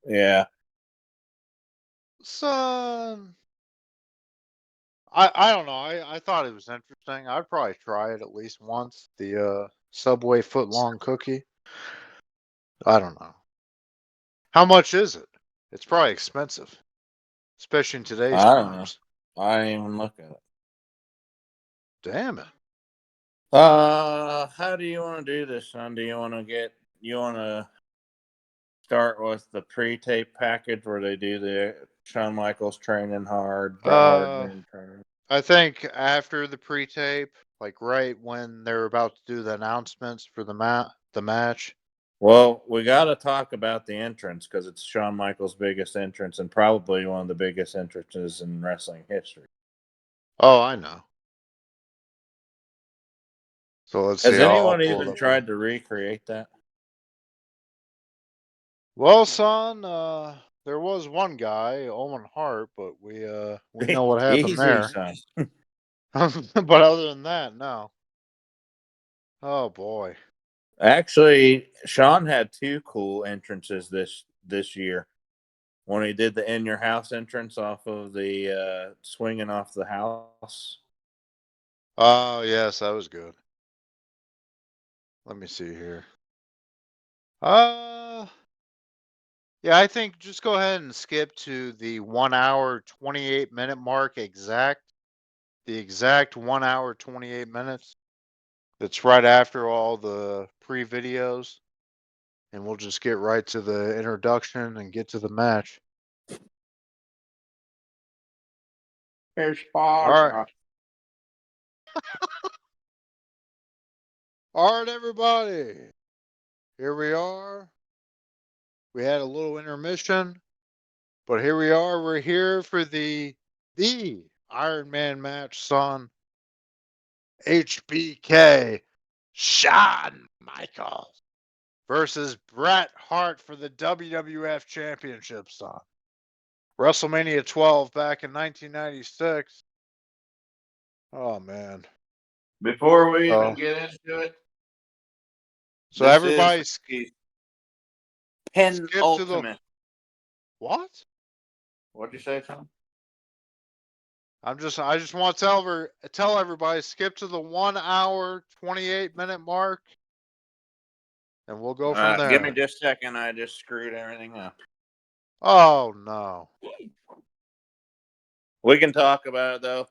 Yeah. Son, I don't know. I thought it was interesting. I'd probably try it at least once. The Subway foot long cookie. I don't know. How much is it? It's probably expensive, especially in today's I don't know. times. I didn't even look at it. Damn it. How do you want to do this, son? Do you want to start with the pre-tape package where they do the Shawn Michaels training hard, Bret Hart Uh, being trained? I think after the pre-tape, like right when they're about to do the announcements for the match. Well, we got to talk about the entrance because it's Shawn Michaels' biggest entrance and probably one of the biggest entrances in wrestling history. Oh, I know. So let's Has see. I'll anyone pull it even up here. tried to recreate that? Well, son, there was one guy, Owen Hart, but we know what happened Easy, there. son. But other than that, no. Oh boy. Actually, Shawn had two cool entrances this year. When he did the in your house entrance off of the swinging off the house. Oh yes, that was good. Let me see here. Uh, yeah, I think just go ahead and skip to the 1 hour 28 minute mark exact. The exact 1 hour 28 minutes. It's right after all the pre-videos, and we'll just get right to the introduction and get to the match. Here's All right. Sparta. All right, everybody. Here we are. We had a little intermission, but here we are. We're here for the Iron Man match, son. HBK Shawn Michaels versus Bret Hart for the WWF Championship, son. WrestleMania 12 back in 1996. Oh man. Before we even Oh, get into it, so this is everybody the skip to the penultimate. what? What'd you say, Tom? I just want to tell everybody skip to the 1 hour 28 minute mark, and we'll go from Give me there. just a second. I just screwed everything up. Oh no, We can talk about it though.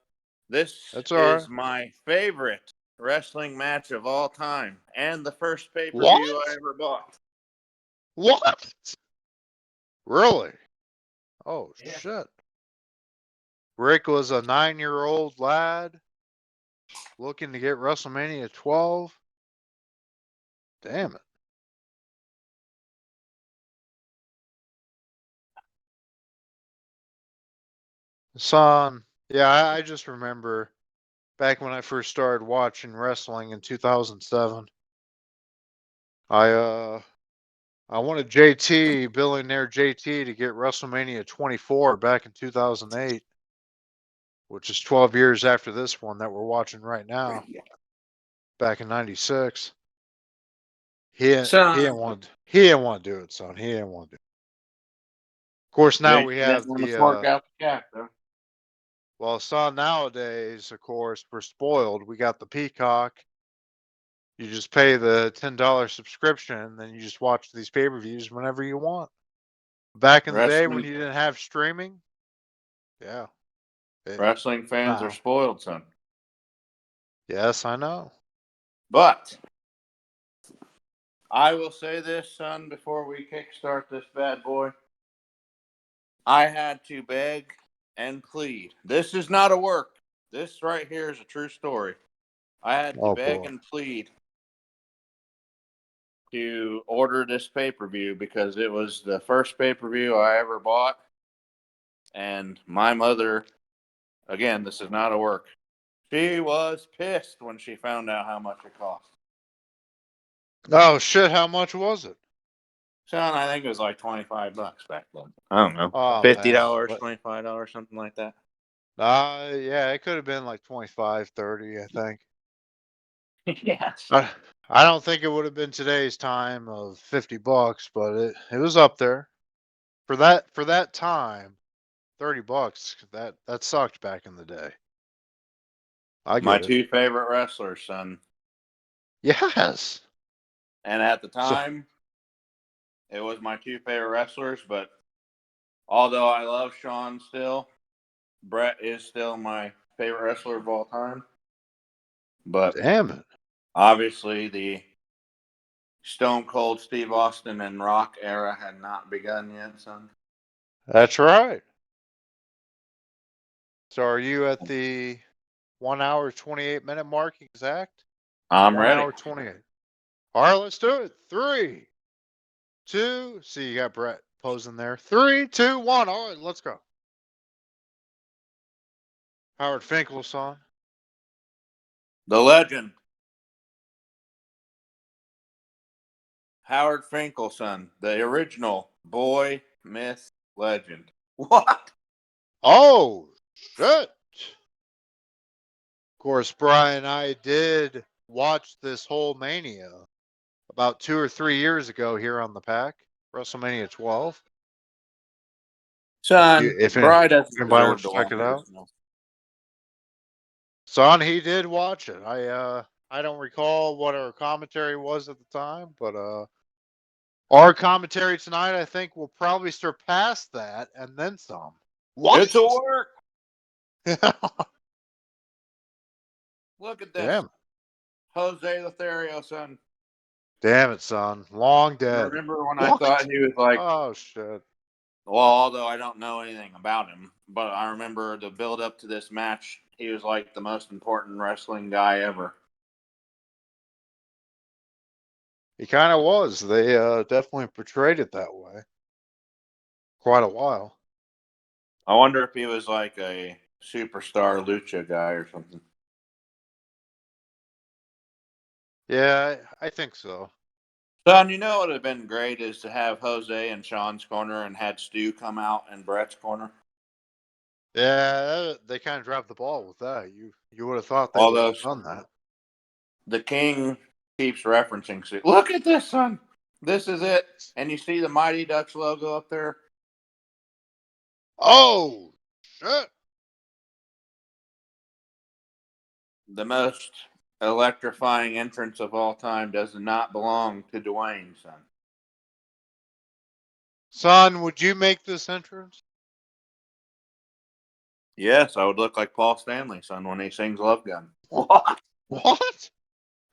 This that's all right. is my favorite wrestling match of all time, and the first pay-per-view I What? ever bought. What? Really? Oh Yeah. shit. Rick was a 9-year-old lad looking to get WrestleMania 12. Damn it. Son, yeah, I just remember back when I first started watching wrestling in 2007. I uh I wanted JT, billionaire JT, to get WrestleMania 24 back in 2008, which is 12 years after this one that we're watching right now, back in 96. Son, He didn't want to do it, son. He didn't want to do it. Of course, now JT we didn't have want to the fork out the cash, though. well, son, nowadays, of course, we're spoiled. We got the Peacock. You just pay the $10 subscription, then you just watch these pay-per-views whenever you want. Back in the day when Wrestling you didn't have streaming, yeah. It, wrestling fans are nah. spoiled, son. Yes, I know. But I will say this, son, before we kickstart this bad boy. I had to beg and plead. This is not a work. This right here is a true story. I had to Oh beg boy. and plead to order this pay per view because it was the first pay per view I ever bought. And my mother, again, this is not a work. She was pissed when she found out how much it cost. Oh shit, how much was it? Son, I think it was like $25 back then. I don't know. Oh $50, man. $25, something like that. Yeah, it could have been like 25, 30, I think. Yes. I, I don't think it would have been today's time of $50, but it was up there for that time, $30 that sucked back in the day. I My get it. two favorite wrestlers, son. Yes. And at the So time, it was my two favorite wrestlers, but although I love Shawn still, Bret is still my favorite wrestler of all time. But damn it. obviously, the Stone Cold Steve Austin and Rock era had not begun yet, son. That's right. So are you at the 1 hour 28-minute mark exact? I'm One ready. hour 28. All right, let's do it. 3, 2. See, you got Brett posing there. 3, 2, 1. All right, let's go. Howard Finkel song. The legend, Howard Finkelson, the original boy myth legend. What? Oh shit! Of course, Brian and I did watch this whole Mania about 2 or 3 years ago here on the Pack, WrestleMania 12. Son, If Bry doesn't anybody deserve wants to to check watch it out, this. son, he did watch it. I don't recall what our commentary was at the time, but our commentary tonight I think will probably surpass that and then some. It's What? a work. Look at this. Damn, Jose Lothario, son. damn it, son. Long dead. Remember when I thought What? he was like, Oh shit. well, although I don't know anything about him, but I remember the build up to this match, he was like the most important wrestling guy ever. He kind of was. They definitely portrayed it that way. Quite a while. I wonder if he was like a superstar lucha guy or something. Yeah, I think so. Son, you know what would have been great is to have Jose in Sean's corner and had Stu come out in Brett's corner. Yeah, they kind of dropped the ball with that. You would have thought they would Although have done that. the King keeps referencing Stu. Look at this, son. This is it. And you see the Mighty Ducks logo up there? Oh shit! The most electrifying entrance of all time does not belong to Dwayne, son. Son, would you make this entrance? Yes, I would look like Paul Stanley, son, when he sings Love Gun. What? What?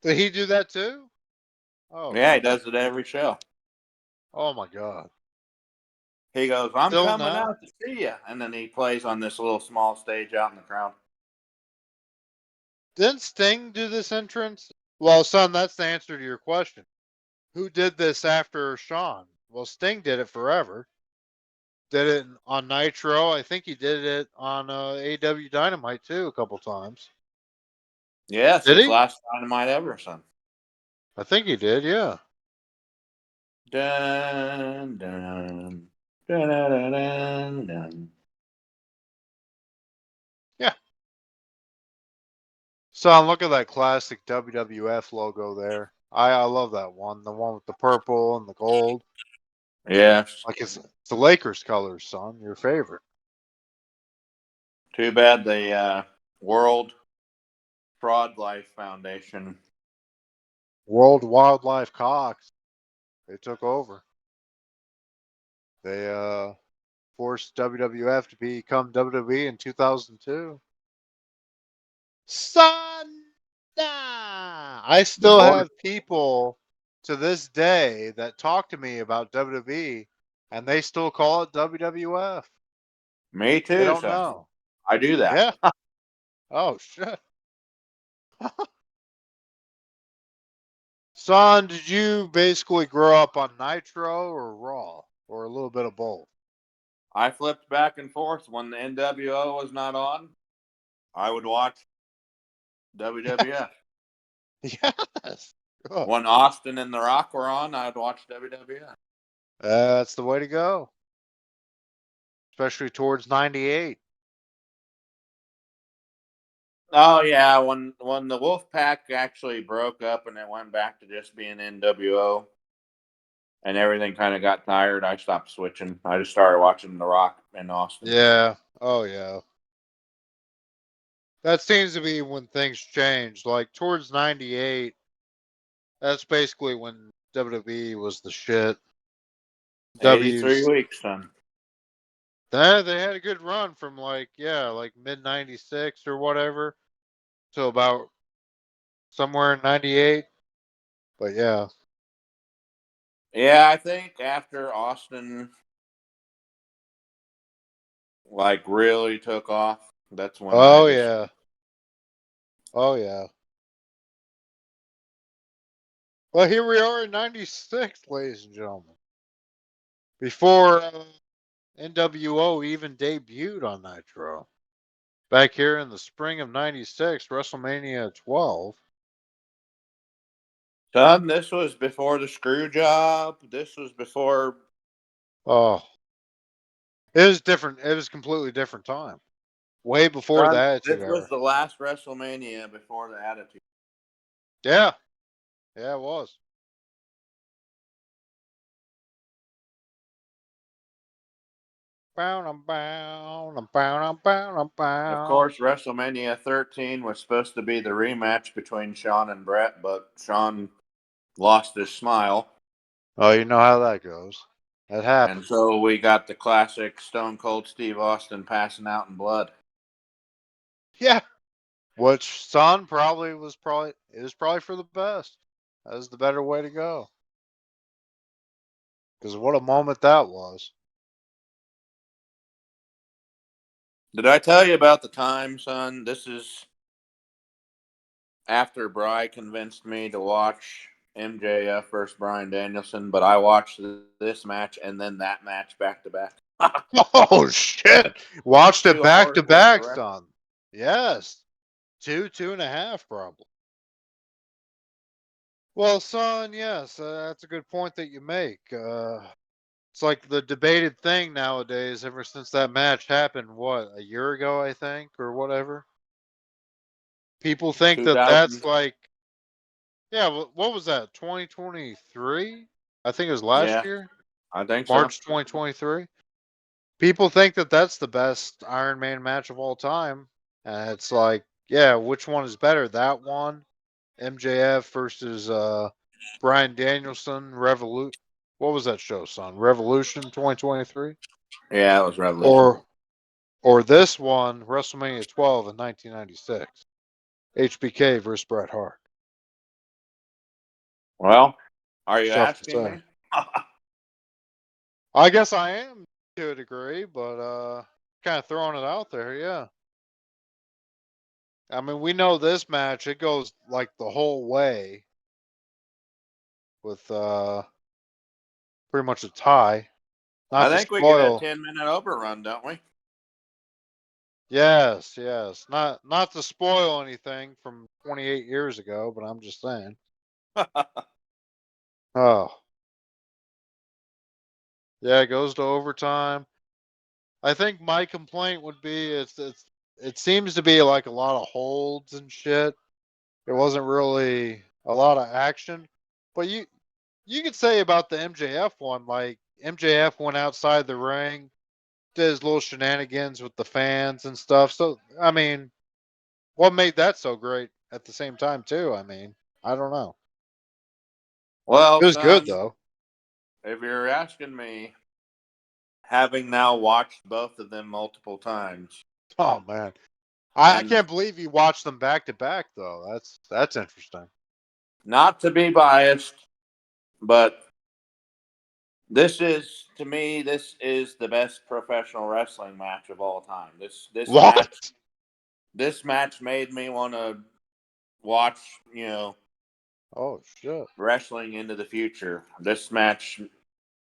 Did he do that too? Oh Yeah, he shit! does it every show. Oh my god! He goes, I'm Still coming now? out to see you. And then he plays on this little small stage out in the crowd. Didn't Sting do this entrance? Well, son, that's the answer to your question. Who did this after Shawn? Well, Sting did it forever. Did it on Nitro. I think he did it on AW Dynamite too a couple times. Yes, Did his he? last Dynamite ever, son. I think he did. Yeah. Dun, dun, dun, dun, dun, dun, dun. Yeah. Son, look at that classic WWF logo there. I love that one. The one with the purple and the gold. Yes. Like it's the Lakers colors, son. Your favorite. Too bad the World Fraud Life Foundation. World Wildlife Cox. They took over. They forced WWF to become WWE in 2002. Son, I The still board. have people to this day that talk to me about WWE, and they still call it WWF. Me They too, don't son. know. I do that. Yeah. Oh shit. Son, did you basically grow up on Nitro or Raw, or a little bit of both? I flipped back and forth when the NWO was not on. I would watch WWF. Yes. Good. When Austin and The Rock were on, I'd watch WWF. That's the way to go, especially towards '98. Oh yeah, when the Wolfpack actually broke up and it went back to just being NWO, and everything kind of got tired, I stopped switching. I just started watching The Rock in Austin. Yeah. Oh yeah. That seems to be when things change. Like towards '98, that's basically when WWE was the shit. 83 W's. weeks, son. They had a good run from like mid '96 or whatever to about somewhere in '98. But yeah. Yeah, I think after Austin like really took off, that's when I Oh just yeah. Oh yeah. Well, here we are in '96, ladies and gentlemen. Before NWO even debuted on Nitro. Back here in the spring of '96, WrestleMania 12. son, this was before the screw job. This was before Oh, it was different. It was a completely different time. Way before the son, Attitude this was Era. the last WrestleMania before the Attitude. Yeah. Yeah, it was. Bound, bound, bound, bound, Of bound. course, WrestleMania 13 was supposed to be the rematch between Shawn and Bret, but Shawn lost his smile. Oh, you know how that goes. That And happens. so we got the classic Stone Cold Steve Austin passing out in blood. Yeah. Which Son probably was probably it was probably for the best. That was the better way to go. Because what a moment that was. Did I tell you about the time, son? This is after Bry convinced me to watch MJF versus Bryan Danielson, but I watched this match and then that match back to back. Oh shit! Watched it 2 back hours to worth of back, wrestling. son. Yes, two and a half probably. Well, son, yes, that's a good point that you make. It's like the debated thing nowadays. Ever since that match happened, what a year ago, I think, or whatever. People think that that's 2000. like, yeah. What was that? 2023? I think it was last Yeah, year, I think so. March 2023. People think that that's the best Iron Man match of all time. And it's like, yeah, which one is better? That one, MJF versus Brian Danielson, Revolut. What was that show, son? Revolution 2023? Yeah, it was Revolution. Or this one, WrestleMania 12 in 1996. HBK versus Bret Hart. Well, are you Tough to asking say. me? I guess I am to a degree, but kind of throwing it out there, yeah. I mean, we know this match, it goes like the whole way with pretty much a tie. I Not to think we get a spoil. 10-minute overrun, don't we? Yes, yes. Not to spoil anything from 28 years ago, but I'm just saying. Oh, yeah, it goes to overtime. I think my complaint would be it seems to be like a lot of holds and shit. There wasn't really a lot of action. But you could say about the MJF one, like MJF went outside the ring, did his little shenanigans with the fans and stuff. So I mean, what made that so great at the same time too? I mean, I don't know. Well, It was good son, though. if you're asking me, having now watched both of them multiple times, Oh man. I and can't believe you watched them back to back though. That's interesting. not to be biased, but this is to me this is the best professional wrestling match of all time. What? This match made me want to watch, Oh shit. wrestling into the future. This match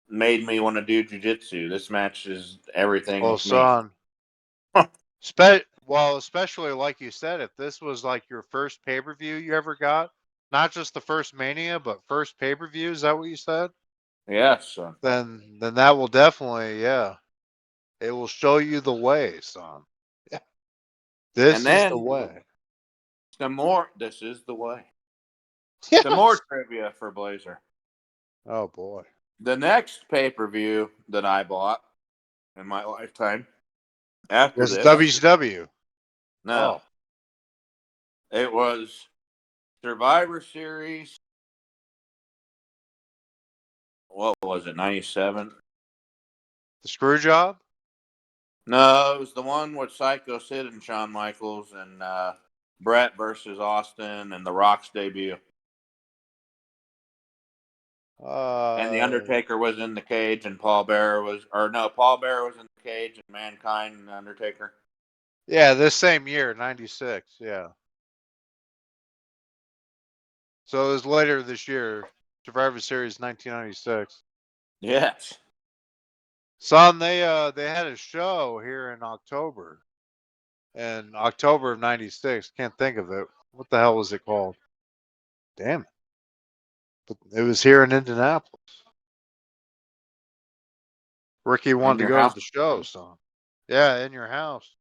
made me want to do jujitsu. This match is everything Well, with me. son, well, especially like you said, if this was like your first pay-per-view you ever got, not just the first Mania, but first pay-per-view, is that what you said? Yes, Then that will definitely, yeah. It will show you the way, son. Yeah. and This is the then way. some more. This is the way. Some more Yes. trivia for Blazer. Oh boy. The next pay-per-view that I bought in my lifetime after Was it this, WCW? no, Oh, it was Survivor Series. What was it, 97? the screw job? No, it was the one with Psycho Sid and Shawn Michaels and Bret versus Austin and The Rock's debut. And The Undertaker was in the cage and Paul Bearer was, or no, Paul Bearer was in the cage and Mankind and The Undertaker. yeah, this same year, 96. Yeah. So it was later this year, Survivor Series 1996. Yes. Son, they had a show here in October of '96. Can't think of it. What the hell was it called? Damn it! But it was here in Indianapolis. Ricky In wanted to your go to house. the show, son. Yeah, in your house.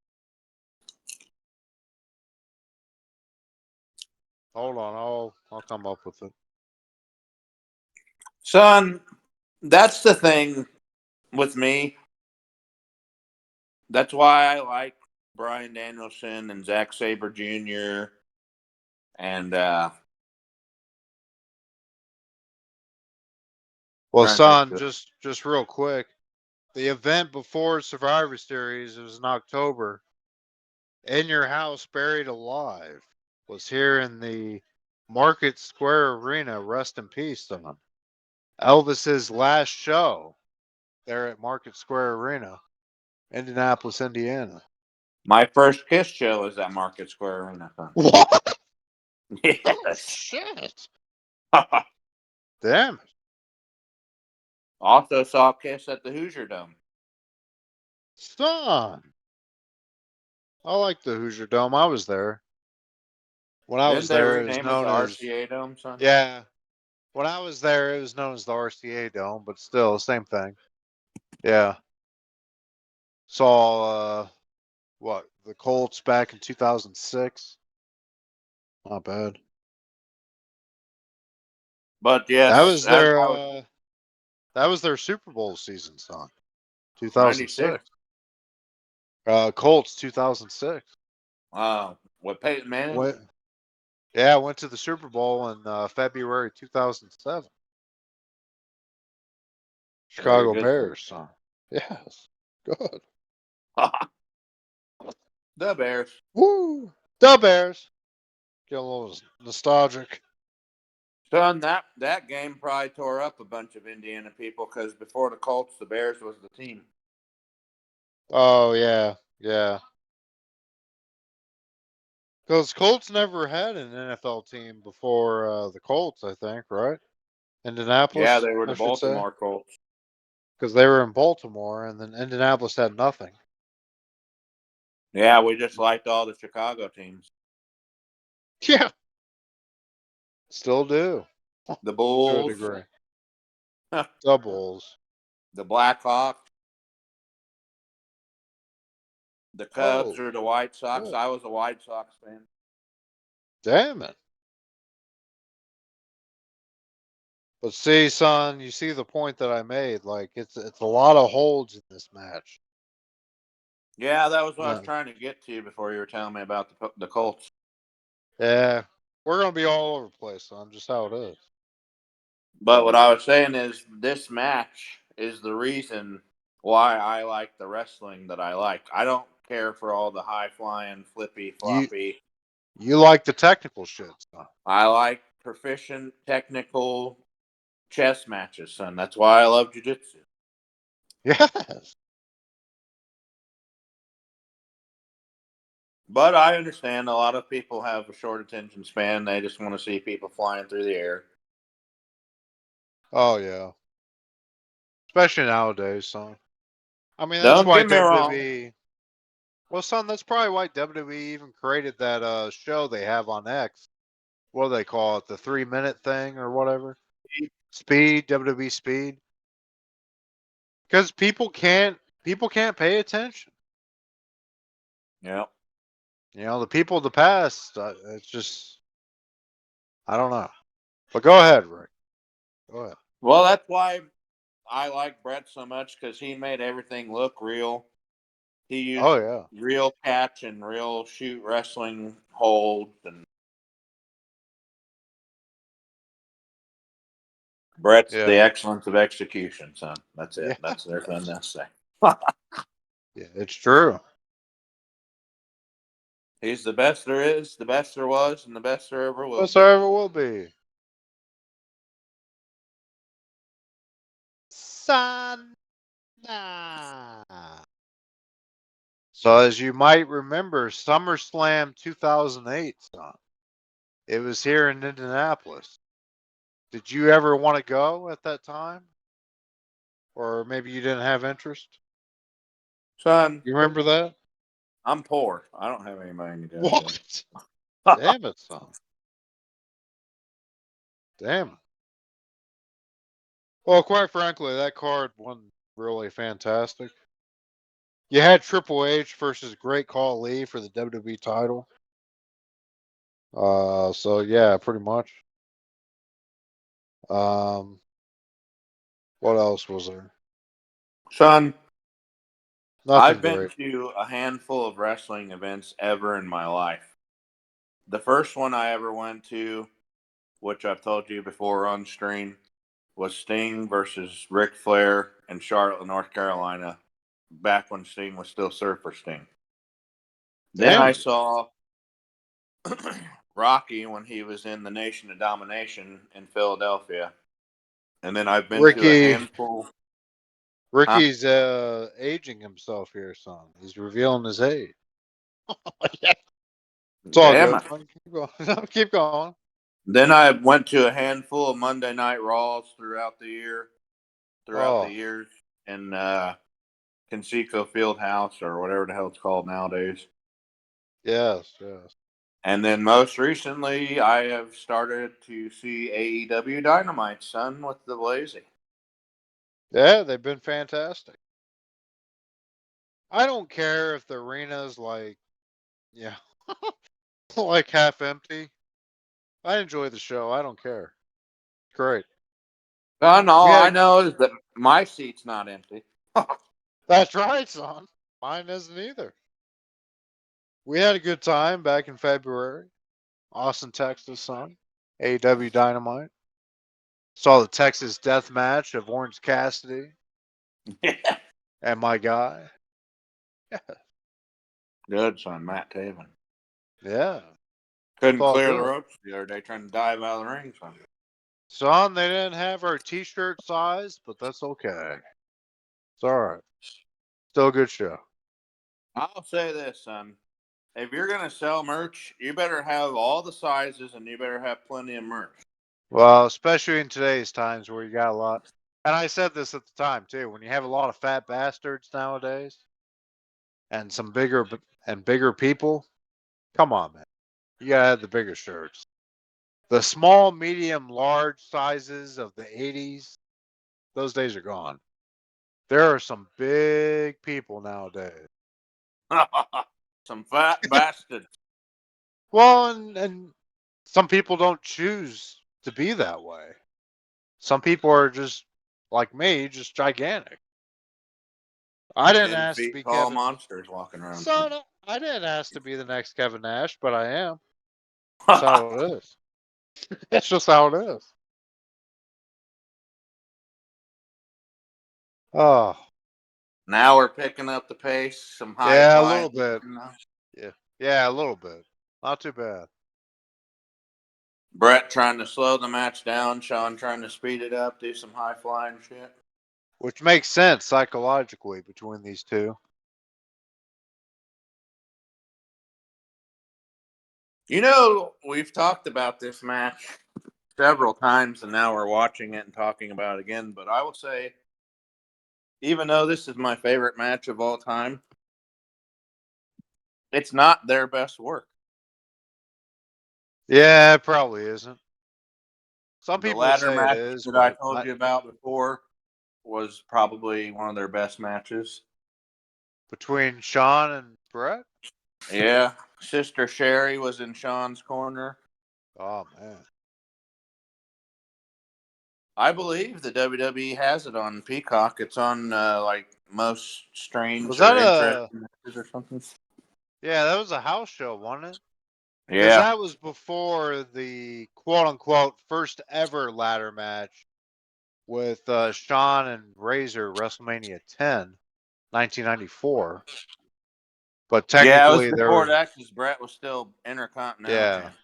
Hold on, I'll come up with it. Son, that's the thing with me. That's why I like Brian Danielson and Zack Sabre Jr. and Well, trying to think son, of it. just real quick, the event before Survivor Series, it was in October. In Your House, Buried Alive was here in the Market Square Arena. Rest in peace, son. Elvis's last show there at Market Square Arena, Indianapolis, Indiana. My first Kiss show is at Market Square Arena. What? Oh, Yes. shit. Damn it. Also saw Kiss at the Hoosier Dome. Son. I like the Hoosier Dome. I was there. When I Didn't was they there, it was rename it the known as, RCA Dome, son? yeah. When I was there, it was known as the RCA Dome, but still, same thing. Yeah. Saw, what, the Colts back in 2006. Not bad. But That yes, was as their, I was that was their Super Bowl season song. 96, 2006. Colts 2006. with Peyton Manning. Went, yeah, went to the Super Bowl in February 2007. Very Chicago good. Bears song. Yes. Good. The Bears. Woo. The Bears. Get a little nostalgic. Son, that game probably tore up a bunch of Indiana people because before the Colts, the Bears was the team. Oh, yeah. Yeah. Because Colts never had an NFL team before the Colts, I think, right? Yeah, Indianapolis, they were the I should say. Baltimore Colts. Because they were in Baltimore, and then Indianapolis had nothing. Yeah, we just liked all the Chicago teams. Yeah. Still do, The to a Bulls, degree. the Doubles. Blackhawks, the Cubs, Oh, or the White Sox. good. I was a White Sox fan. Damn it. But see, son, you see the point that I made. Like it's a lot of holds in this match. Yeah, that was what I was No. trying to get to before you were telling me about the Colts. Yeah. We're gonna be all over the place, son, just how it is. But what But I was saying is this match is the reason why I like the wrestling that I like. I don't care for all the high flying, flippy, you floppy. you like the technical shit, son. I like proficient, technical chess matches, son. That's why I love jiu-jitsu. Yes. But I understand a lot of people have a short attention span. They just want to see people flying through the air. Oh yeah. Especially nowadays, son. I mean that's Don't why get me wrong. WWE well son, that's probably why WWE even created that show they have on X. What do they call it? The 3 minute thing or whatever? Speed, WWE Speed. Because people can't pay attention. Yeah. You know, the people of the past, it's just I don't know. But go ahead, Rick. Go ahead. Well, that's why. I like Bret so much because he made everything look real. He Oh used yeah, real catch and real shoot wrestling hold, and Bret's the yeah, excellence of execution, son. That's it. yeah, That's their thing to say. yeah. It's true. He's the best there is, the best there was, and the best there ever will Best be. there ever will be. Son. So as you might remember, SummerSlam 2008, son. It was here in Indianapolis. Did you ever want to go at that time? Or maybe you didn't have interest? Son, You remember that? I'm poor. I don't have any money to go to. What? Damn it, son. Damn it. Well, quite frankly, that card wasn't really fantastic. You had Triple H versus Great Khali Lee for the WWE title. So yeah, pretty much. Um, what else was there? Son, Nothing I've been great. to a handful of wrestling events ever in my life. The first one I ever went to, which I've told you before on stream, was Sting versus Ric Flair in Charlotte, North Carolina, back when Sting was still Surfer Sting. Then I Damn. saw Rocky when he was in the Nation of Domination in Philadelphia. And then I've been to a Ricky handful. Huh? Ricky's aging himself here, son. He's revealing his age. Yeah. It's all Damn good, it. son. Keep going. Keep going. Then I went to a handful of Monday Night Raws throughout the Oh, years in Conseco Fieldhouse or whatever the hell it's called nowadays. yes, yes. And then most recently, I have started to see AEW Dynamite, son, with the Blazie. Yeah, they've been fantastic. I don't care if the arena's like, yeah, like half empty. I enjoy the show. I don't care. Great. We All had I a, know is that my seat's not empty. that's right, son. Mine isn't either. We had a good time back in February. Austin, Texas, son. AEW Dynamite. Saw the Texas death match of Orange Cassidy and my guy. Good, son, Matt Taven. Yeah, it's Couldn't all clear the good. ropes the other day trying to dive out of the ring, son. Son, they didn't have our t-shirt size, but that's okay. It's all right. Still a good show. I'll say this, son. If you're going to sell merch, you better have all the sizes and you better have plenty of merch. Well, especially in today's times where you got a lot. And I said this at the time too. When you have a lot of fat bastards nowadays and some bigger people, come on, man. You gotta have the bigger shirts. The small, medium, large sizes of the 80s, those days are gone. There are some big people nowadays. Some fat bastards. Well, and some people don't choose to be that way. Some people are just like me, just gigantic. I didn't 10 ask to feet be tall Kevin. monsters walking around. Son, I didn't ask to be the next Kevin Nash, but I am. That's how it is. It's just how it is. Oh, Now we're picking up the pace. Some high yeah, a flying. little bit. Yeah, yeah, a little bit. Not too bad. Bret trying to slow the match down. Shawn trying to speed it up. Do some high flying shit. Which makes sense psychologically between these two. You know, we've talked about this match several times, and now we're watching it and talking about it again. But I will say, even though this is my favorite match of all time, it's not their best work. Yeah, it probably isn't. Some The people ladder say it match is, that I but told you about before was probably one of their best matches. between Sean and Brett? Yeah, Sister Sherry was in Shawn's corner. Oh man. I believe the WWE has it on Peacock. It's on like most Was strange that or a? interesting matches or something. Yeah, that was a house show, wasn't it? Because Yeah. that was before the quote unquote first ever ladder match with Shawn and Razor WrestleMania 10, 1994. But Yeah, it was technically, there before were, that because Brett was still Intercontinental yeah, Champ.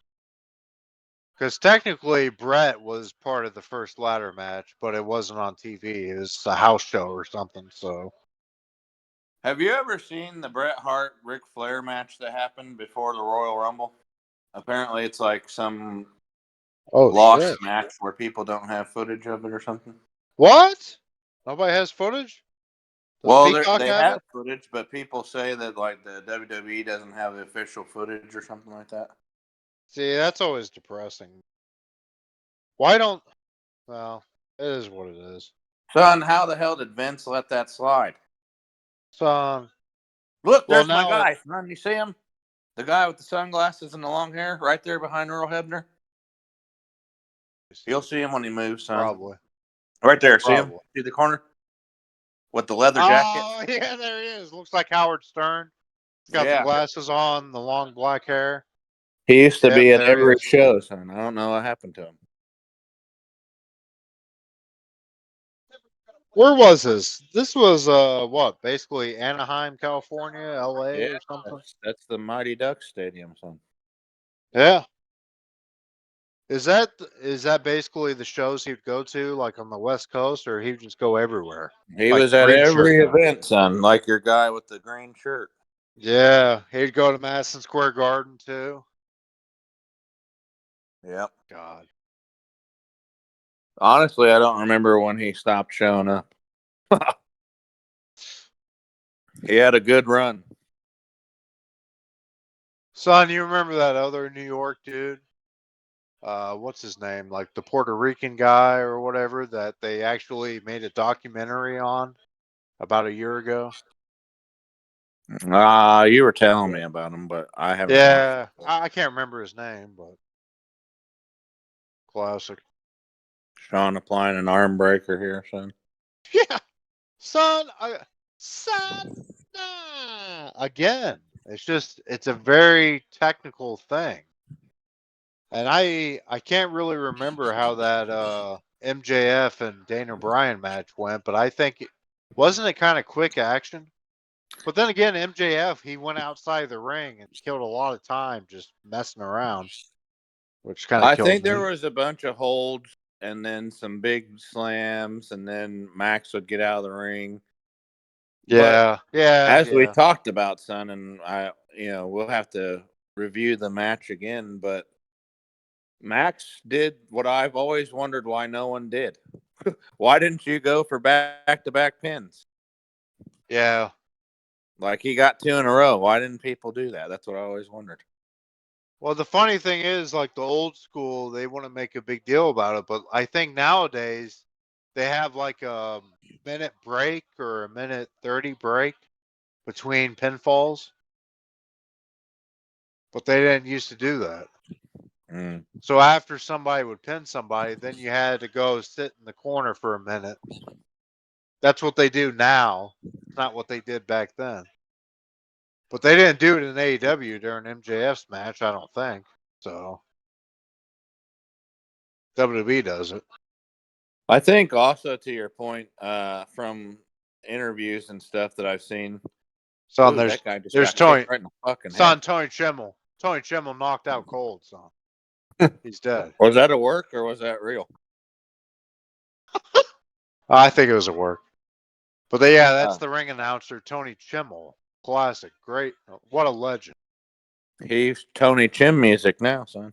because technically Bret was part of the first ladder match, but it wasn't on TV. It was a house show or something. So, Have you ever seen the Bret Hart Ric Flair match that happened before the Royal Rumble? Apparently, it's like some oh lost shit, match where people don't have footage of it or something. what? Nobody has footage? Does Well, Peacock they have have it? footage, but people say that like the WWE doesn't have the official footage or something like that. See, that's always depressing. Why don't? Well, it is what it is. Son, how the hell did Vince let that slide? So, Look, well, there's my now it. guy. Son, you see him? The guy with the sunglasses and the long hair, right there behind Earl Hebner. You'll see him when he moves, son. Probably, Right there. See him? probably. See the corner with the leather jacket? Oh, yeah, there he is. Looks like Howard Stern. He's got the Yeah. glasses on, the long black hair. He used to Yep, be at there he every is. show, son. I don't know what happened to him. Where was this? This was what? Basically Anaheim, California, LA Yeah, or something. that's the Mighty Ducks Stadium, son. Yeah. Is that basically the shows he'd go to, like on the West Coast, or he'd just go everywhere? He Like was at green shirt every guy. event, son, like your guy with the green shirt. Yeah, he'd go to Madison Square Garden too. Yep. God. Honestly, I don't remember when he stopped showing up. He had a good run. Son, you remember that other New York dude? What's his name? Like the Puerto Rican guy or whatever that they actually made a documentary on about a year ago. You were telling Yeah. me about him, but I haven't watched Yeah, it. I can't remember his name, but classic. Sean applying an arm breaker here, son. Yeah, son, son, again. It's a very technical thing, and I can't really remember how that MJF and Dana Bryan match went, but I think wasn't it kind of quick action? But then again, MJF he went outside the ring and killed a lot of time just messing around, which kind of I killed think there me. was a bunch of holds and then some big slams, and then Max would get out of the ring. But Yeah, yeah, as we yeah. talked about, son, and we'll have to review the match again. But Max did what I've always wondered why no one did. Why didn't you go for back to back pins? Yeah. Like he got two in a row. Why didn't people do that? That's what I always wondered. Well, the funny thing is, like the old school, they want to make a big deal about it, but I think nowadays they have like a minute break or a minute 30 break between pinfalls, but they didn't used to do that. Mm. So after somebody would pin somebody, then you had to go sit in the corner for a minute. That's what they do now. It's not what they did back then. But they didn't do it in AEW during MJF's match, I don't think. So WWE does it. I think also to your point, from interviews and stuff that I've seen, Son, ooh, that guy just there's got kicked Tony. right in the fucking Son, head. Tony Chimmel. Tony Chimmel knocked out cold, son. He's dead. Was that a work or was that real? I think it was a work. But yeah, that's Uh, the ring announcer, Tony Chimmel. Classic. Great. What a legend. he's Tony Chim music now, son.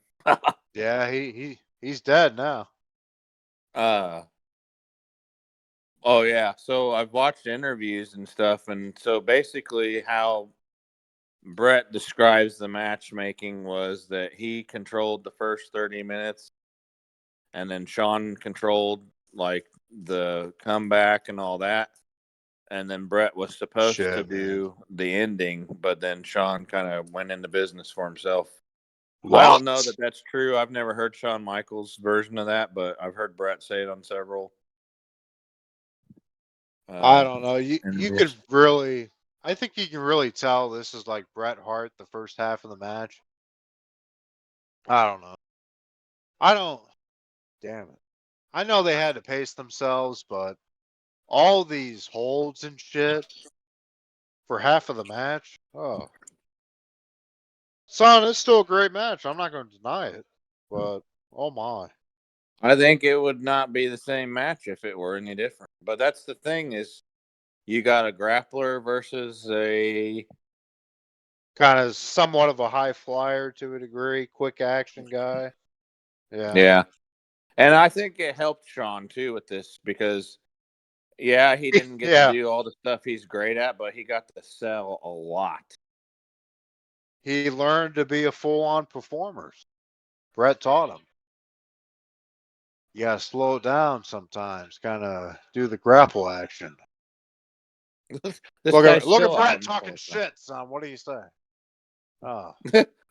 Yeah, he's dead now. uh, oh yeah. So I've watched interviews and stuff, and so basically how Brett describes the matchmaking was that he controlled the first 30 minutes, and then Shawn controlled like the comeback and all that. And then Brett was supposed to Shit, man. do the ending, but then Shawn kind of went into business for himself. I don't know What? that that's true. I've never heard Shawn Michaels' version of that, but I've heard Bret say it on several. I don't know. You could Interviews. really, I think you can really tell this is like Bret Hart the first half of the match. I don't know. I don't. Damn it. I know they had to pace themselves, but all these holds and shit for half of the match. Oh, son, it's still a great match. I'm not going to deny it, but oh my. I think it would not be the same match if it were any different. But that's the thing is, you got a grappler versus a Kind of somewhat of a high flyer to a degree, quick action guy. Yeah. yeah, and I think it helped Shawn too with this because yeah, he didn't get to Yeah. do all the stuff he's great at, but he got to sell a lot. He learned to be a full on performer. Brett taught him. You gotta slow it down sometimes, kind of do the grapple action. This guy's Look at still out Brett on the talking floor, son. shit, son. What do you say? Oh.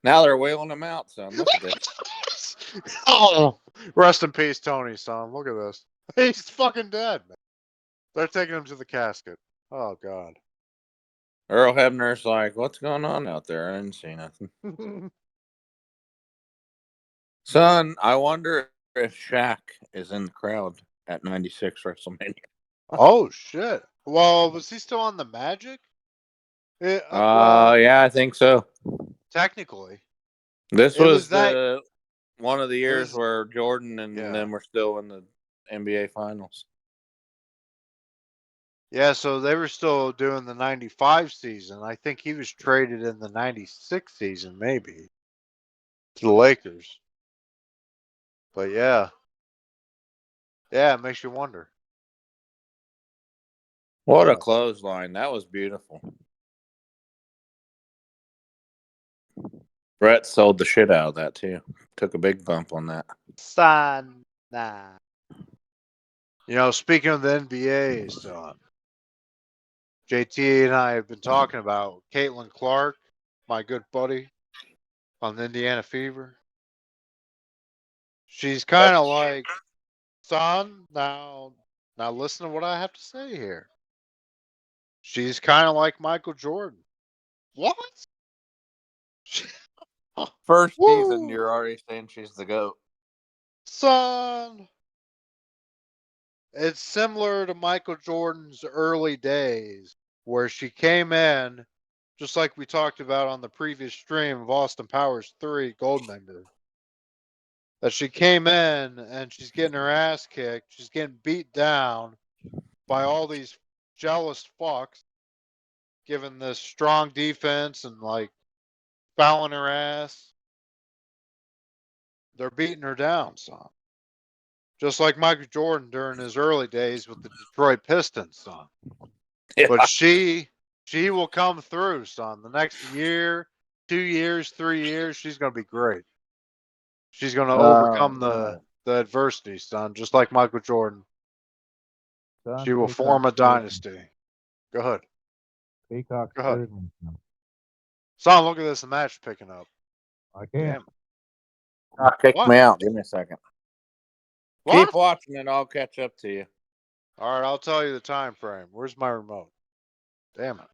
Now they're wailing him out, son. Look at this. Oh, rest in peace, Tony, son. Look at this. He's fucking dead, man. They're taking him to the casket. Oh God. Earl Hebner's like, what's going on out there? I didn't see nothing. Son, I wonder if Shaq is in the crowd at 96 WrestleMania. Oh shit. Well, was he still on the Magic? Well, Yeah, I think so. technically, This it was was that. the one of the It years was where Jordan and yeah, them were still in the NBA Finals. yeah. So they were still doing the '95 season. I think he was traded in the '96 season, maybe to the Lakers. But yeah, yeah, it makes you wonder. What a Oh, clothesline. That was beautiful. Brett sold the shit out of that, too. Took a big bump on that. son, nah. You know, speaking of the NBA, son, JT and I have been talking about Caitlin Clark, my good buddy on the Indiana Fever. She's kind of like, son, now listen to what I have to say here. She's kind of like Michael Jordan. What? First season, Woo! you're already saying she's the GOAT. Son, it's similar to Michael Jordan's early days where she came in, just like we talked about on the previous stream of Austin Powers 3 Goldmember, that she came in and she's getting her ass kicked. She's getting beat down by all these jealous fucks, giving this strong defense and like fouling her ass. They're beating her down, son. Just like Michael Jordan during his early days with the Detroit Pistons, son. Yeah. But she will come through, son. The next year, 2 years, 3 years, she's gonna be great. She's gonna overcome Man. the adversity, son, just like Michael Jordan. Son, She will form Peacock's a third. dynasty. Go ahead. Peacock's Go ahead. third one. Son. Son, look at this match picking up. I can't. Damn. Kick What? me out. Give me a second. What? Keep watching and I'll catch up to you. All right, I'll tell you the time frame. Where's my remote? Damn it.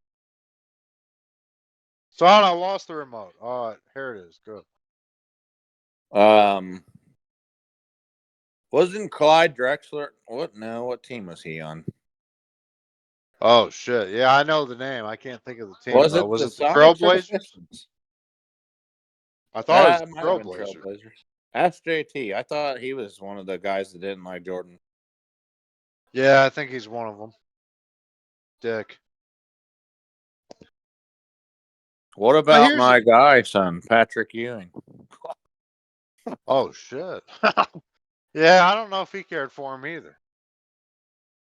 Son, I lost the remote. All right, here it is. Good. Um, wasn't Clyde Drexler? What? No, what team was he on? Oh shit. Yeah, I know the name. I can't think of the team Was though. it Was the it the Sonics or the Trailblazers? Pistons? I thought it was It the might have been Trailblazers. Trailblazers. Ask JT. I thought he was one of the guys that didn't like Jordan. Yeah, I think he's one of them. Dick. What But about here's my guy, son, Patrick Ewing? oh shit. Yeah, I don't know if he cared for him either.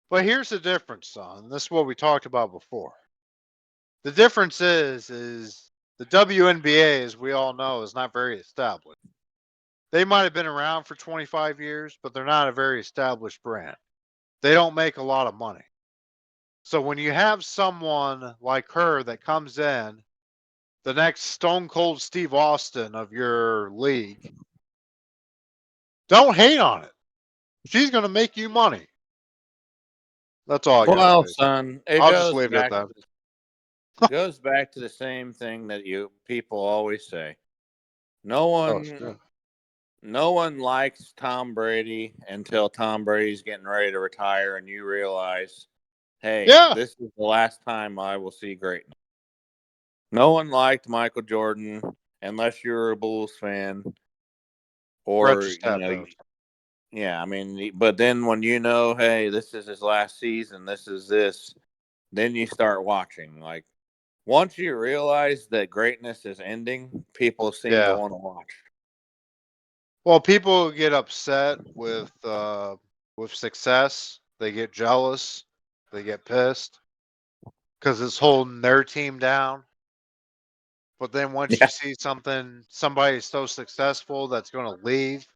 But here's the difference, son. This is what we talked about before. The difference is the WNBA, as we all know, is not very established. They might have been around for 25 years, but they're not a very established brand. They don't make a lot of money. So when you have someone like her that comes in the next Stone Cold Steve Austin of your league. Don't hate on it. She's going to make you money. That's all I got to Well, say. son, it I'll just goes leave it at back that. goes back to the same thing that you people always say. No Oh, one shit. no one likes Tom Brady until Tom Brady's getting ready to retire and you realize, hey, Yeah. this is the last time I will see greatness. No one liked Michael Jordan unless you were a Bulls fan Brett or, just tapped out. yeah, I mean, but then when you know, hey, this is his last season, this, then you start watching. Like, once you realize that greatness is ending, people seem to Yeah. want to watch. Well, people get upset with success. They get jealous. They get pissed because it's holding their team down. But then once you Yeah. see somebody so successful that's going to leave,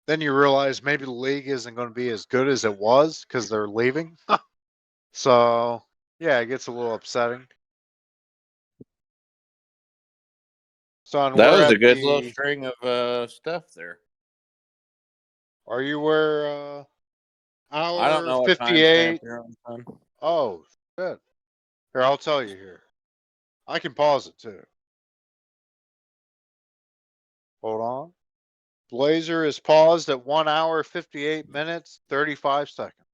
then you realize maybe the league isn't going to be as good as it was because they're leaving. So, yeah, it gets a little upsetting. Son, That we're was at a good little the. string of stuff there. Are you where I don't hour know what timestamp 58? you're on, son. Oh, shit. Here, I'll tell you here. I can pause it too. Hold on. Blazer is paused at 1 hour, 58 minutes, 35 seconds.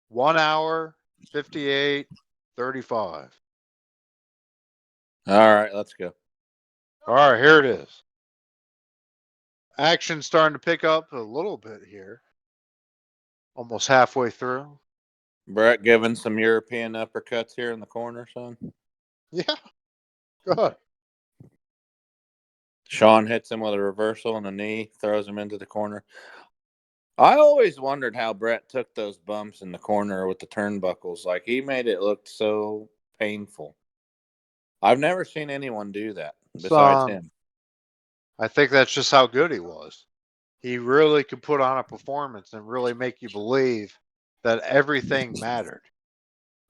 1 hour, 58, 35. All right, let's go. All right, here it is. Action starting to pick up a little bit here. Almost halfway through. Brett giving some European uppercuts here in the corner, son. Yeah, good. Shawn hits him with a reversal and a knee, throws him into the corner. I always wondered how Brett took those bumps in the corner with the turnbuckles. Like, he made it look so painful. I've never seen anyone do that besides Son, him. I think that's just how good he was. He really could put on a performance and really make you believe that everything mattered.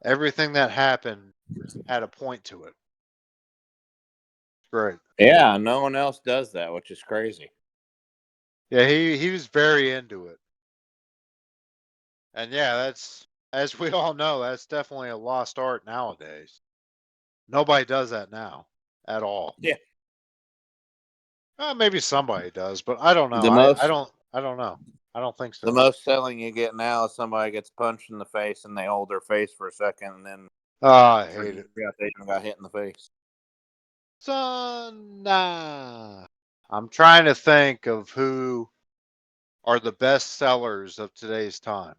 Everything that happened had a point to it. Great. Yeah, no one else does that, which is crazy. Yeah, he was very into it. And yeah, that's, as we all know, that's definitely a lost art nowadays. Nobody does that now at all. Yeah. Maybe somebody does, but I don't know. The I most don't know. I don't think the so. most selling you get now is somebody gets punched in the face and they hold their face for a second and then Oh, I hate it. they even got hit in the face. Son, nah. I'm trying to think of who are the best sellers of today's time.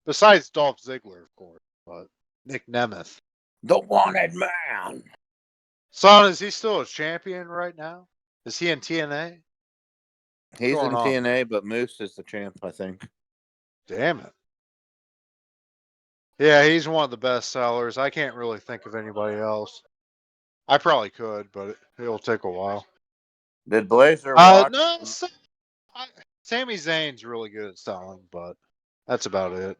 Besides Dolph Ziggler, of course, but Nick Nemeth. The wanted man. Son, is he still a champion right now? Is he in TNA? What's He's going in on? TNA, but Moose is the champ, I think. Damn it. Yeah, he's one of the best sellers. I can't really think of anybody else. I probably could, but it'll take a while. Did Blazer watch? No, Sami Zayn's really good at selling, but that's about it.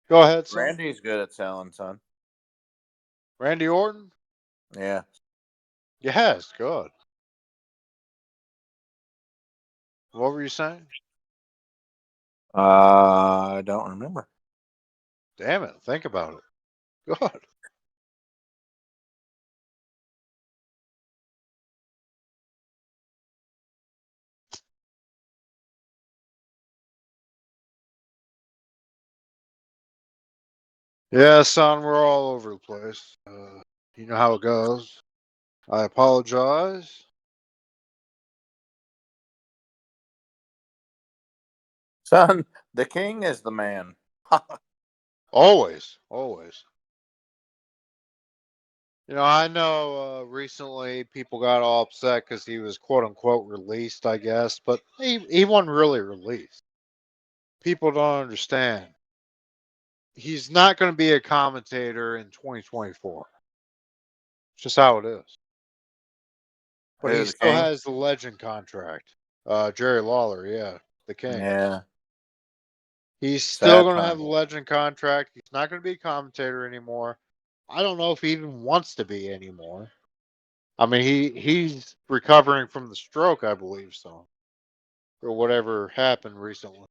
Go ahead, son. Randy's good at selling, son. Randy Orton? Yeah. Yes, good. What were you saying? I don't remember. Damn it, think about it. Good. Yeah, son, we're all over the place. You know how it goes. I apologize. Son, the king is the man. Always, always. I know recently people got all upset because he was quote unquote released, I guess, but he wasn't really released. People don't understand. He's not going to be a commentator in 2024. It's just how it is. But he Who, the still king? has the legend contract. Jerry Lawler, yeah, the king. Yeah. He's still Sad going to have time. the legend contract. He's not going to be a commentator anymore. I don't know if he even wants to be anymore. I mean, he's recovering from the stroke, I believe so, or whatever happened recently.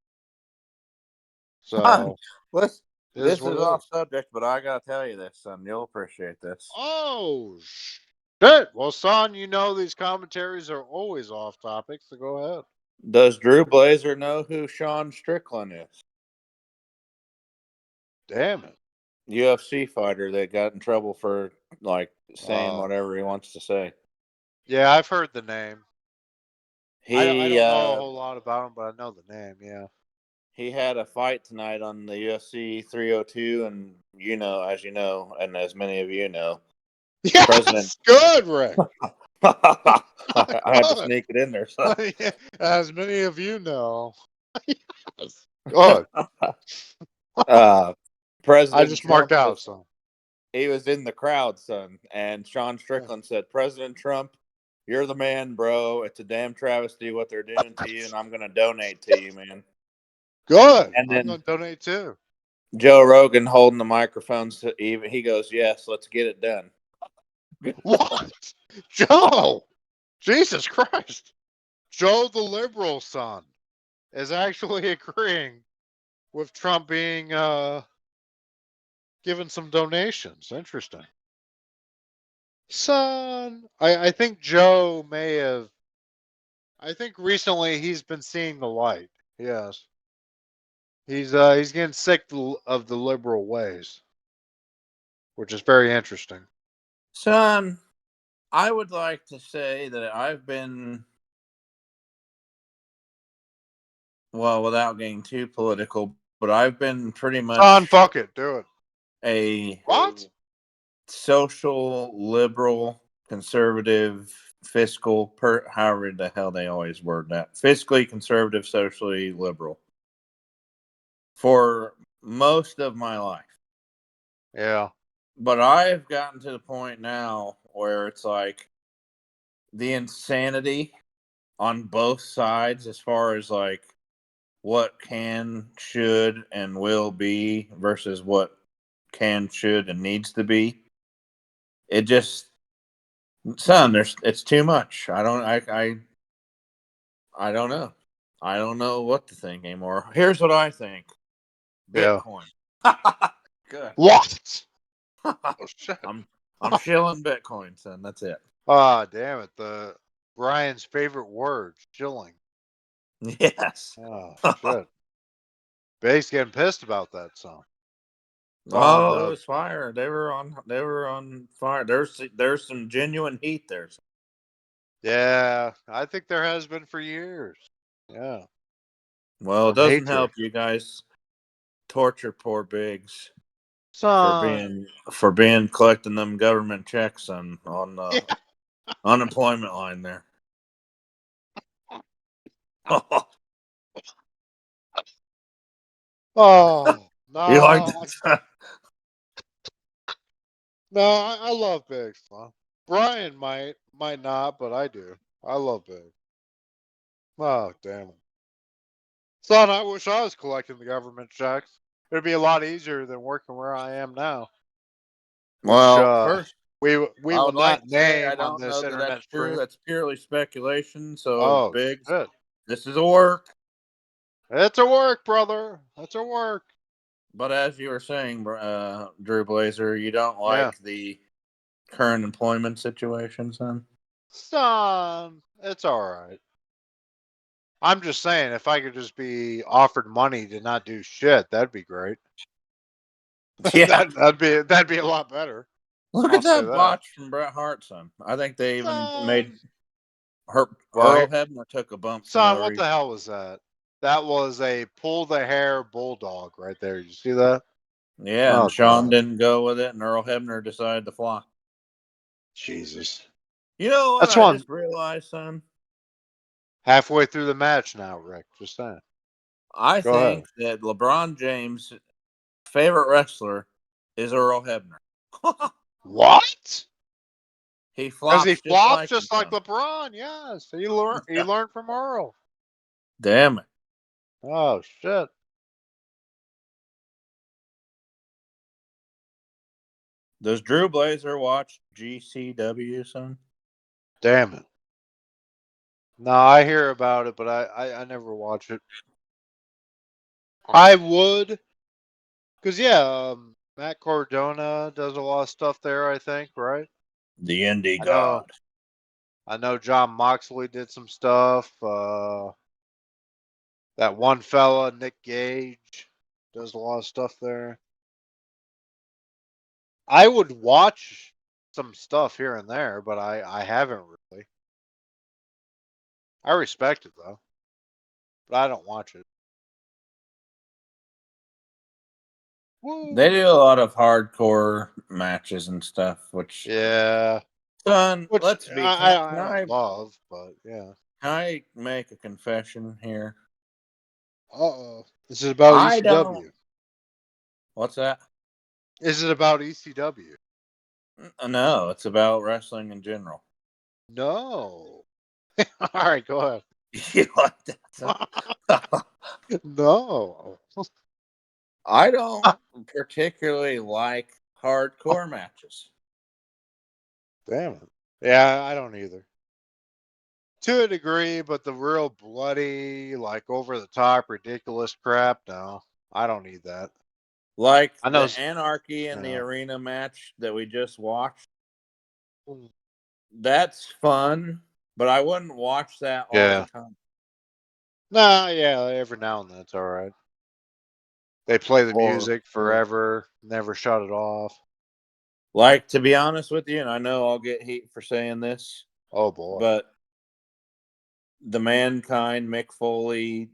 Son, So let's, it is this what is it off is. subject, but I gotta tell you this, son. You'll appreciate this. Oh shit! Well, son, you know these commentaries are always off topic, so go ahead. Does Drew Blazer know who Sean Strickland is? Damn it! UFC fighter that got in trouble for like saying Uh, whatever he wants to say. yeah, I've heard the name. I He don't know a whole lot about him, but I know the name. Yeah. he had a fight tonight on the UFC 302, and as you know, and as many of you know, President. Yes, good, Rick. I had to Good. sneak it in there, son. As many of you know. Yes. Good. uh, I President just marked Trump out was some. he was in the crowd, son, and Sean Strickland said, "President Trump, you're the man, bro. It's a damn travesty what they're doing to you, and I'm gonna donate to you, man." Good. And I'm then going to donate too. Joe Rogan holding the microphone, so he goes, "Yes, let's get it done." What? Joe! Jesus Christ. Joe the liberal son is actually agreeing with Trump being given some donations. Interesting. Son, I think Joe may have. I think recently he's been seeing the light. Yes, he's getting sick of the liberal ways, which is very interesting. Son, I would like to say that I've been, well, without getting too political, but I've been pretty Son, much fuck it, do it. a What? social, liberal, conservative, fiscal, however the hell they always word that. Fiscally conservative, socially liberal for most of my life. Yeah, But I've gotten to the point now where it's like the insanity on both sides as far as like what can, should, and will be versus what can, should, and needs to be. It just, son, it's too much. I don't know. I don't know what to think anymore. Here's what I think: yeah. Bitcoin. Good. What? Oh shit. I'm shilling Bitcoin, son. That's it. Ah, damn it. The Brian's favorite word, shilling. Yes. Oh shit. Bass getting pissed about that song. Calling Oh, it the was fire. They were on fire. There's some genuine heat there. yeah. I think there has been for years. Yeah. Well, it Some doesn't hatred. help you guys torture poor Biggs Son. for being collecting them government checks on Yeah. the unemployment line there. Oh You like no. that? No, I love Big son. Brian might not, but I do. I love Big. Oh damn it. Son, I wish I was collecting the government checks. It'd be a lot easier than working where I am now. Which Well, first, we I will would like not to say I name on don't this know that that's internet true. stream. That's purely speculation. So, Oh Biggs, shit. this is a work. It's a work, brother. It's a work. But as you were saying, Drew Blazer, you don't Yeah. like the current employment situation, son? Son, it's alright. I'm just saying if I could just be offered money to not do shit, that'd be great. Yeah. That'd be a lot better. Look I'll at say that that. botch from Bret Hart, son. I think they even made Son, Earl right? Hebner took a bump for no Son, what the reason. hell was that? That was a pull the hair bulldog right there. You see that? Yeah, and Oh Sean god. didn't go with it, and Earl Hebner decided to fly. Jesus. You know what That's I one just realized, son? halfway through the match now, Rick. Just saying. I Go ahead. think that LeBron James' favorite wrestler is Earl Hebner. What? He Because he flops just flops like him, just like son. LeBron. Yes. He learned from Earl. Damn it. Oh shit. Does Drew Blazer watch GCW, son? Damn it. No, I hear about it, but I never watch it. I would, because, Matt Cardona does a lot of stuff there, I think, right? The Indie I know, God. I know John Moxley did some stuff. That one fella, Nick Gage, does a lot of stuff there. I would watch some stuff here and there, but I haven't really. I respect it though, but I don't watch it. They Woo! do a lot of hardcore matches and stuff, which, Yeah, son, which let's be. Can I don't love, but yeah. can I make a confession here? Uh-oh. This is about I don't. ECW. What's that? Is it about ECW? No, it's about wrestling in general. No. All right, go ahead. You like that, son? No. I don't particularly like hardcore matches. Damn it. Yeah, I don't either. To a degree, but the real bloody, like over the top, ridiculous crap, no. I don't need that. Like I know. the Anarchy in the Yeah. Arena match that we just watched. That's fun, but I wouldn't watch that all the Yeah. time. Nah, yeah, every now and then it's all right. They play the Or, music forever, never shut it off. like, to be honest with you, and I know I'll get heat for saying this, Oh boy. but the Mankind, Mick Foley,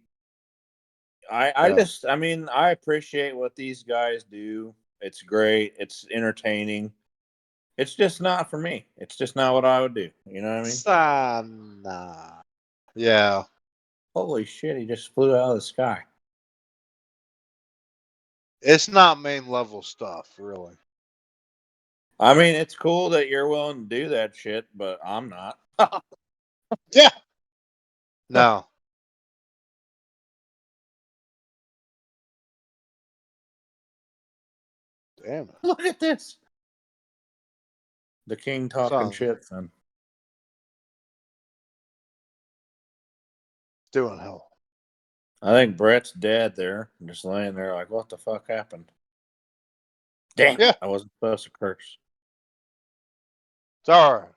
Yeah. I mean, I appreciate what these guys do. It's great. It's entertaining. It's just not for me. It's just not what I would do. You know what I mean? Nah. Yeah. Holy shit, he just flew out of the sky. It's not main level stuff, really. I mean, it's cool that you're willing to do that shit, but I'm not. Yeah. No. Damn it. Look at this. The king talking Son, shit, son. doing hell. I think Brett's dead there, just laying there like, what the fuck happened? Damn Yeah. it, I wasn't supposed to curse. It's all right.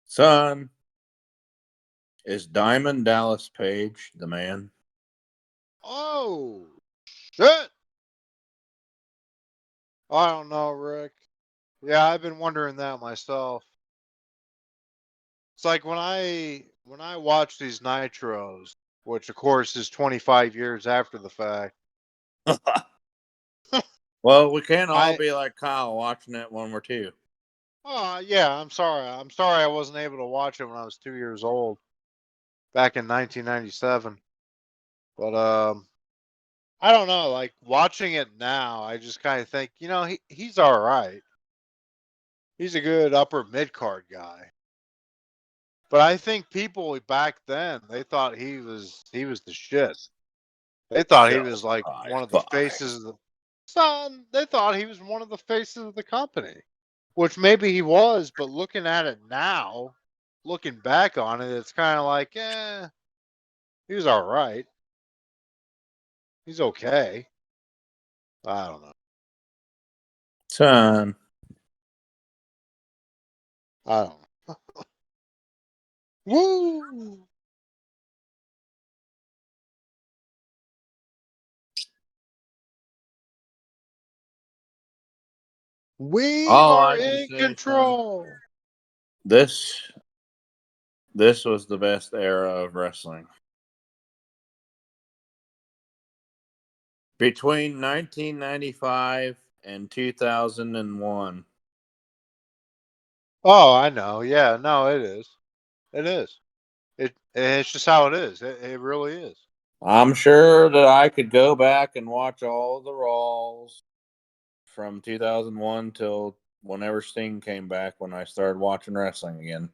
Son, is Diamond Dallas Page the man? Oh shit. I don't know, Rick. Yeah, I've been wondering that myself. It's like when I watch these nitros, which of course is 25 years after the fact. Well, we can't all I be like Kyle watching it when we're two. yeah, I'm sorry. I'm sorry I wasn't able to watch it when I was 2 years old back in 1997. But I don't know, like watching it now, I just kind of think, he's all right. He's a good upper mid card guy. But I think people back then, they thought he was the shit. They thought he So was like high one of the five. faces of the son. They thought he was one of the faces of the company, which maybe he was. But looking at it now, looking back on it, it's kind of like, he was all right. He's okay. I don't know. Son, I don't know. Woo! We all are I can in say, son, control. this this was the best era of wrestling. Between 1995 and 2001. Oh, I know. Yeah, no, it is. It is. It's just how it is. It really is. I'm sure that I could go back and watch all the Raws from 2001 till whenever Sting came back when I started watching wrestling again.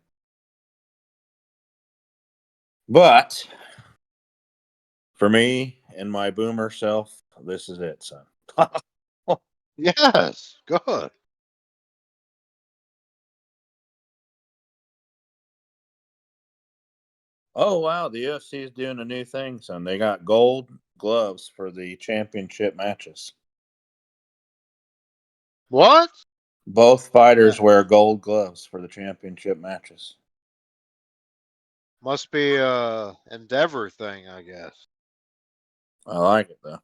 But for me and my boomer self, this is it, son. Yes, good. Oh wow, the UFC is doing a new thing, son. They got gold gloves for the championship matches. What? Both fighters wear gold gloves for the championship matches. Must be a Endeavor thing, I guess. I like it though.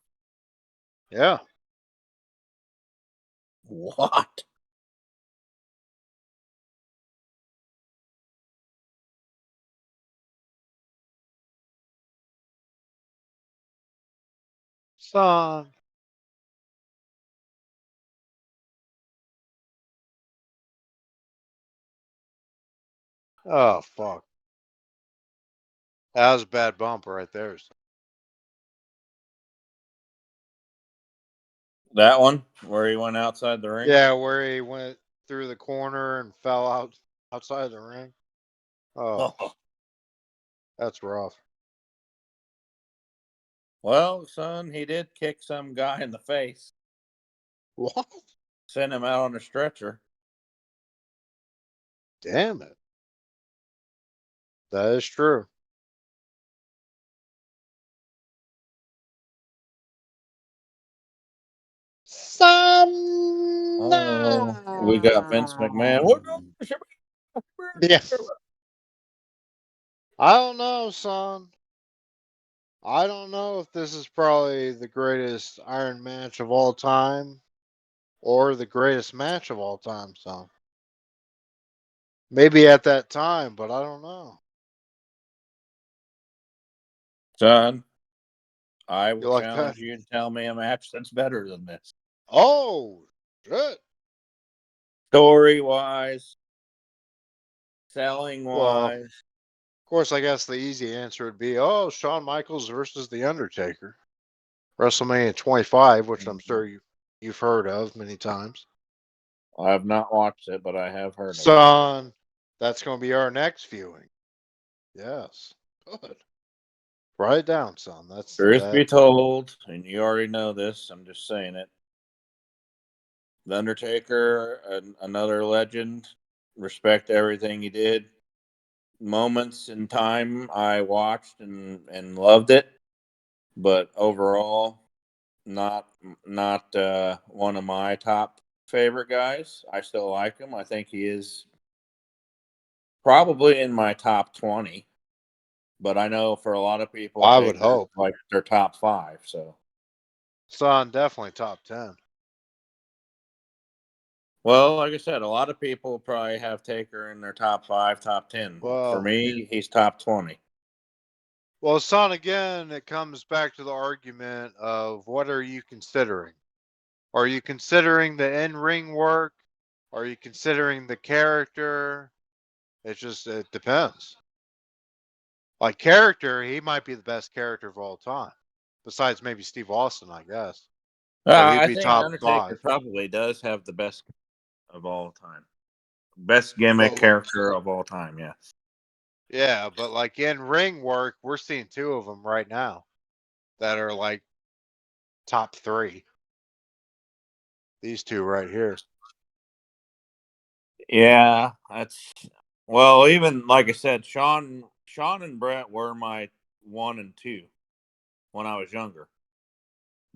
Yeah. What? Son. Oh, fuck. That was a bad bump right there. That one where he went outside the ring? Yeah, where he went through the corner and fell outside the ring. Oh, Oh. that's rough. Well, son, he did kick some guy in the face, What? send him out on a stretcher. Damn it. That is true. Son. Oh, we got Vince McMahon. What? Yeah. I don't know, son. I don't know if this is probably the greatest Iron match of all time or the greatest match of all time, son. Maybe at that time, but I don't know. Son, I will You like that? challenge you to tell me a match that's better than this. Oh, shit. Story wise, selling Well, wise. of course, I guess the easy answer would be, oh, Shawn Michaels versus The Undertaker. WrestleMania 25, which I'm sure you've heard of many times. I have not watched it, but I have heard of it. Son, that's going to be our next viewing. Yes. Good. Write it down, son. That's Truth that. be told, and you already know this, I'm just saying it. The Undertaker, another legend. Respect everything he did. Moments in time I watched and loved it, but overall, not one of my top favorite guys. I still like him. I think he is probably in my top 20, but I know for a lot of people, I would Taker's hope. like their top 5. So, Son, definitely top 10. well, like I said, a lot of people probably have Taker in their top 5, top 10. For Well, me, he's top 20. well, son, again, it comes back to the argument of what are you considering? Are you considering the in-ring work? Are you considering the character? It depends. Like character, he might be the best character of all time, besides maybe Steve Austin, I guess. So he'd I be think top Undertaker 5. probably does have the best of all time. Best gimmick But character of all time, yeah. yeah, but like in ring work, we're seeing 2 of them right now that are like top 3. These 2 right here. Yeah, that's well, even like I said, Shawn and Bret were my 1 and 2 when I was younger.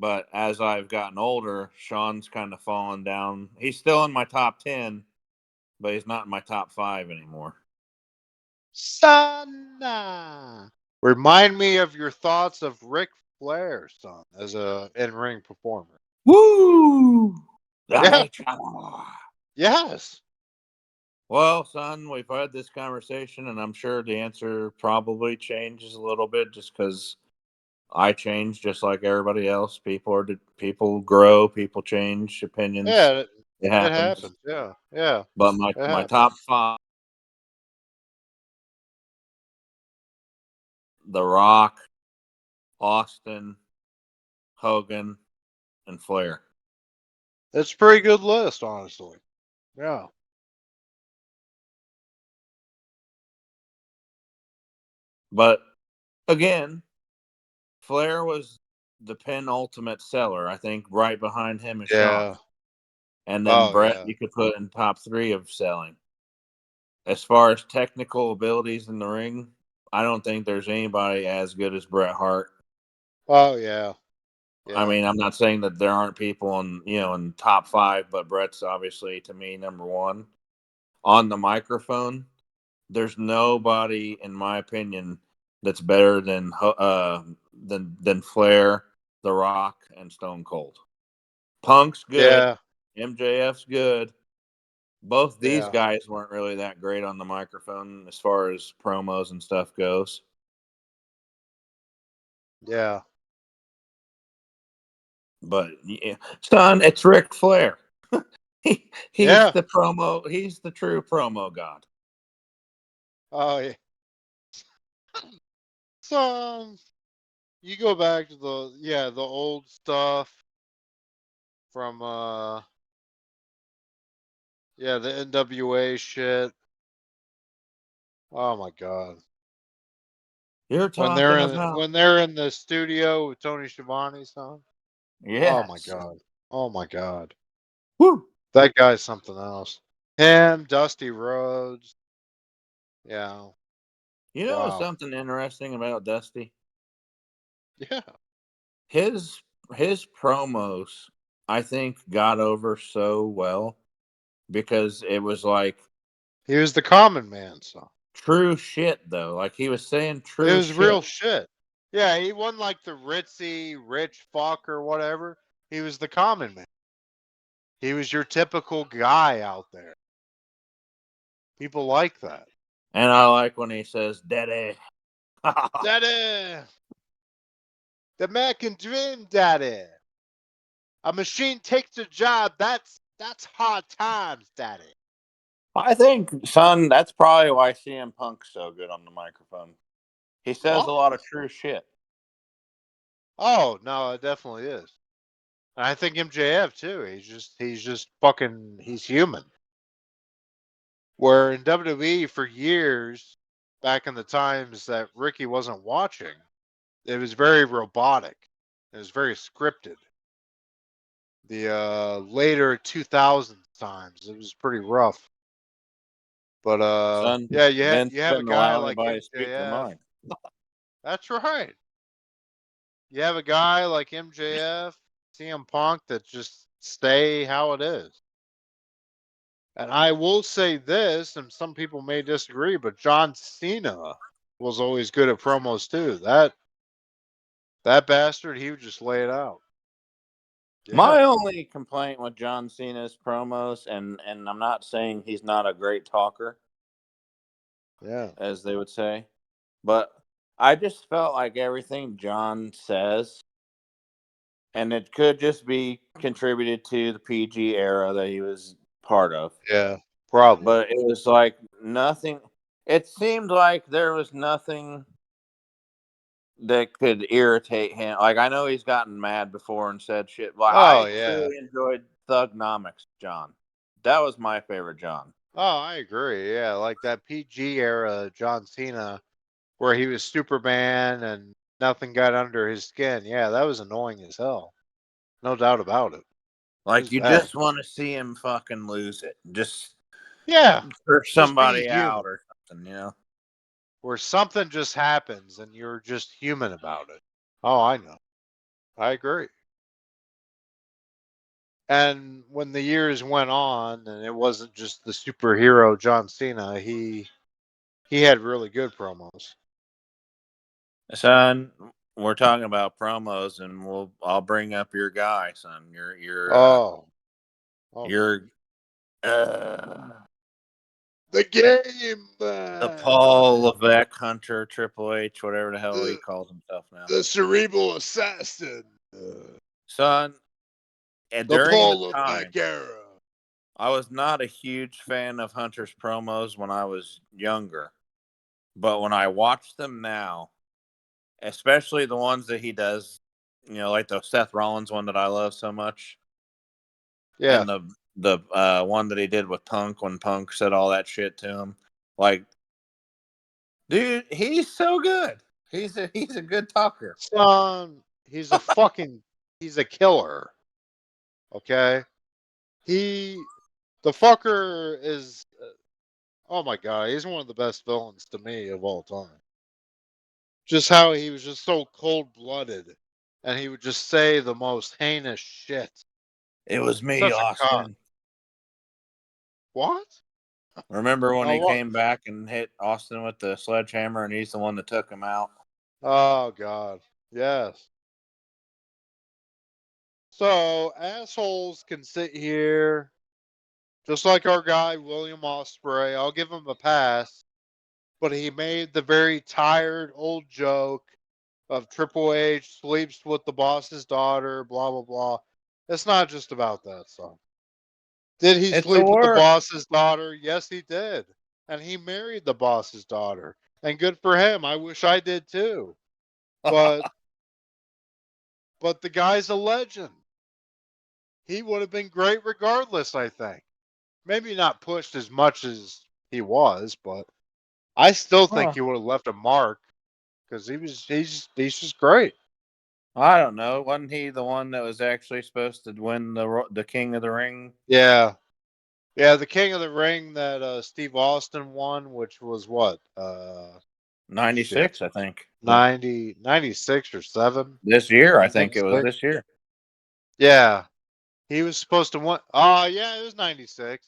But as I've gotten older, Shawn's kind of fallen down. He's still in my top 10, but he's not in my top 5 anymore. Sana. Remind me of your thoughts of Ric Flair, son, as a in-ring performer. Woo! Yeah. Well, Yes. son, we've had this conversation, and I'm sure the answer probably changes a little bit just because I change just like everybody else. People grow, people change opinions. Yeah, It it happens. happens. Yeah. Yeah. But It my happens. top 5: The Rock, Austin, Hogan, and Flair. It's a pretty good list, honestly. Yeah. But again, Flair was the penultimate seller. I think right behind him is Shawn. Yeah. And then Oh Bret, yeah. you could put in top 3 of selling. As far as technical abilities in the ring, I don't think there's anybody as good as Bret Hart. Oh yeah. I Yeah. mean, I'm not saying that there aren't people in top 5, but Bret's obviously to me number 1 on the microphone. There's nobody, in my opinion, that's better than Flair, The Rock, and Stone Cold. Punk's good, Yeah. MJF's good. Both these Yeah. guys weren't really that great on the microphone as far as promos and stuff goes. Yeah. But yeah, son, it's Ric Flair. He's Yeah. the promo. He's the true promo god. Oh yeah. So you go back to the old stuff from the NWA shit. Oh my god. You're When talking about they're in the studio with Tony Schiavone's son. Oh my yes. god. Oh my god. Woo. That guy's something else. Him, Dusty Rhodes. Yeah. You know Wow. something interesting about Dusty? Yeah. His his promos, I think, got over so well because it was like He was the common man, son. true shit though. Like he was saying It true was real shit. shit. Yeah, he wasn't like the ritzy, rich fuck or whatever. He was the common man. He was your typical guy out there. People like that. And I like when he says daddy. Daddy! The man can dream, daddy. A machine takes a job. That's hard times, daddy. I think, son, that's probably why CM Punk's so good on the microphone. He says What? a lot of true shit. Oh no, it definitely is. And I think MJF too. He's just fucking he's human. Where in WWE for years, back in the times that Ricky wasn't watching, it was very robotic. It was very scripted. The later 2000s times, it was pretty rough. But Son, yeah, Vince you have a couldn't guy allow like anybody to speak their MJF. mind. That's right. You have a guy like MJF, CM Punk that just stay how it is. And I will say this, and some people may disagree, but John Cena was always good at promos too. That bastard, he would just lay it out. Yeah, My only complaint with John Cena's promos, and I'm not saying he's not a great talker, yeah, as they would say, but I just felt like everything John says, and it could just be contributed to the PG era that he was part of. yeah, probably. But it was like nothing. It seemed like there was nothing that could irritate him. Like I know he's gotten mad before and said shit. Like Oh I yeah. truly enjoyed Thugnomics, John. That was my favorite John. Oh, I agree. Yeah, like that PG era John Cena where he was Superman and nothing got under his skin. Yeah, that was annoying as hell. No doubt about it. It Like was you bad. just want to see him fucking lose it, just Yeah, for just be somebody human. out or something. Where something just happens and you're just human about it. Oh, I know. I agree. And when the years went on and it wasn't just the superhero John Cena, he had really good promos. Son, we're talking about promos, and I'll bring up your guy, son. Oh, oh my. Your uh, The game the man. Paul Levesque Hunter Triple H, whatever the hell he The calls himself now, the cerebral assassin. son. And The during the Paul time, Levesque era. I was not a huge fan of Hunter's promos when I was younger, but when I watch them now, especially the ones that he does, like the Seth Rollins one that I love so much, Yeah. and the one that he did with Punk when Punk said all that shit to him, like, dude, he's so good. He's a good talker. Son, he's a killer. Okay? The fucker is, oh my God, he's one of the best villains to me of all time. Just how he was just so cold blooded, and he would just say the most heinous shit. It was me, Such a cunt. Austin. What? Remember when Oh, he what? came back and hit Austin with the sledgehammer, and he's the one that took him out? Oh God. Yes. So assholes can sit here just like our guy William Ospreay. I'll give him a pass, but he made the very tired old joke of Triple H sleeps with the boss's daughter, blah blah blah. It's not just about that, son. Did he It's a sleep with the work. boss's daughter? Yes, he did. And he married the boss's daughter. And good for him. I wish I did too. But the guy's a legend. He would have been great regardless, I think. Maybe not pushed as much as he was, but I still think Huh. he would have left a mark because he's just great. I don't know. Wasn't he the one that was actually supposed to win the King of the Ring? Yeah. Yeah, the King of the Ring that Steve Austin won, which was what? Shit. 96, I think. 96 or 7. This year, I think it was 96. this year. Yeah. He was supposed to win. Oh, yeah, it was 96.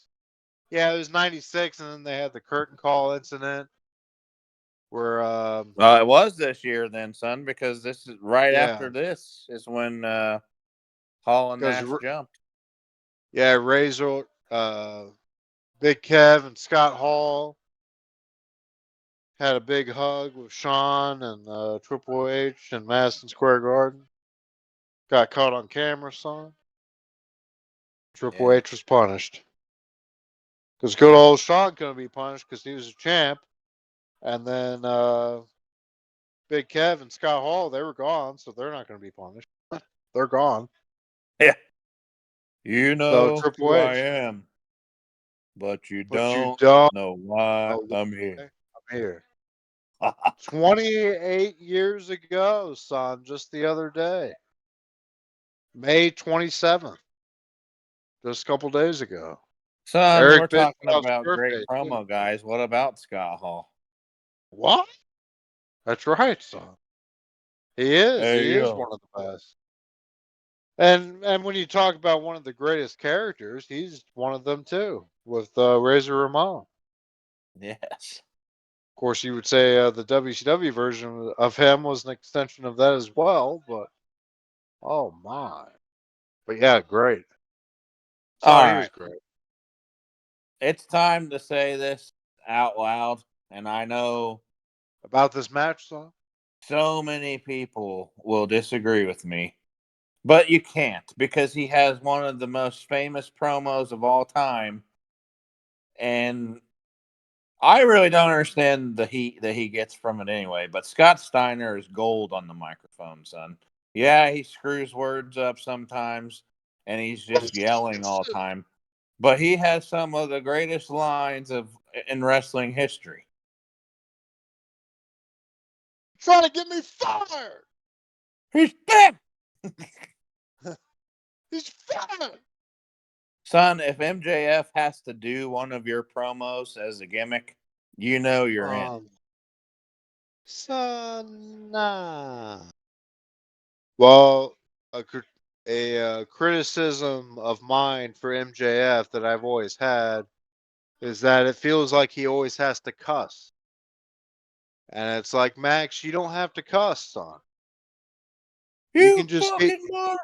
Yeah, it was 96, and then they had the curtain call incident where, Well, it was this year then, son, because this is right yeah, after this is when Hall and because, Nash jumped. yeah, Razor, Big Kev, and Scott Hall had a big hug with Shawn and Triple H in Madison Square Garden. Got caught on camera, son. Triple Yeah. H was punished. Because good old Shawn couldn't be punished because he was a champ. And then Big Kev and Scott Hall, they were gone, so they're not going to be punished. They're gone. Yeah. You So know Triple who I H, am, but you but you don't don't know why know I'm why here. I'm here. 28 years ago, son, just the other day. May 27th, just a couple days ago. Son, we're Eric talking Bischoff's about great birthday, too. promo guys. What about Scott Hall? What? That's right, son. He is. Hey, He is yo. one of the best. And when you talk about one of the greatest characters, he's one of them too, with Razor Ramon. Yes. Of course, you would say the WCW version of him was an extension of that as well, but oh my. But yeah, great. All Son, he was right. great. It's time to say this out loud. And I know About this match, son? so many people will disagree with me, but you can't because he has one of the most famous promos of all time. And I really don't understand the heat that he gets from it anyway. But Scott Steiner is gold on the microphone, son. Yeah, he screws words up sometimes and he's just yelling all the time. But he has some of the greatest lines in wrestling history. Trying to get me fired! He's back! He's fired! Son, if MJF has to do one of your promos as a gimmick, you know you're in. Son, nah. Well, a criticism of mine for MJF that I've always had is that it feels like he always has to cuss. And it's like, Max, you don't have to cuss, son. You You can just get, fucking mark!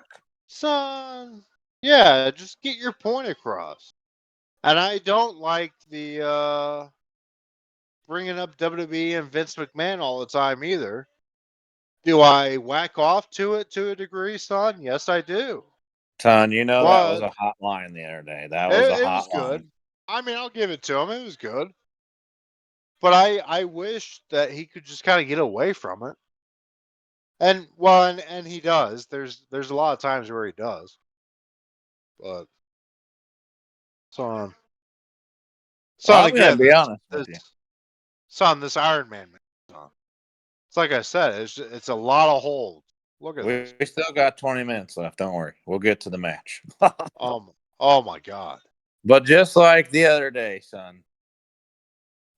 son, yeah, just get your point across. And I don't like the bringing up WWE and Vince McMahon all the time either. Do I whack off to it to a degree, son? Yes, I do. Son, you know that was But a hot line the other day. That was a it hot was line. good. I mean, I'll give it to him. It was good. But I wish that he could just kind of get away from it. And well, and he does. There's a lot of times where he does. But son, Well, son I'm gonna again, be honest with this you. son, this Iron Man, son. It's like I said, it's a lot of holds. Look at this. We still got 20 minutes left. Don't worry. We'll get to the match. Oh my God. But just like the other day, son,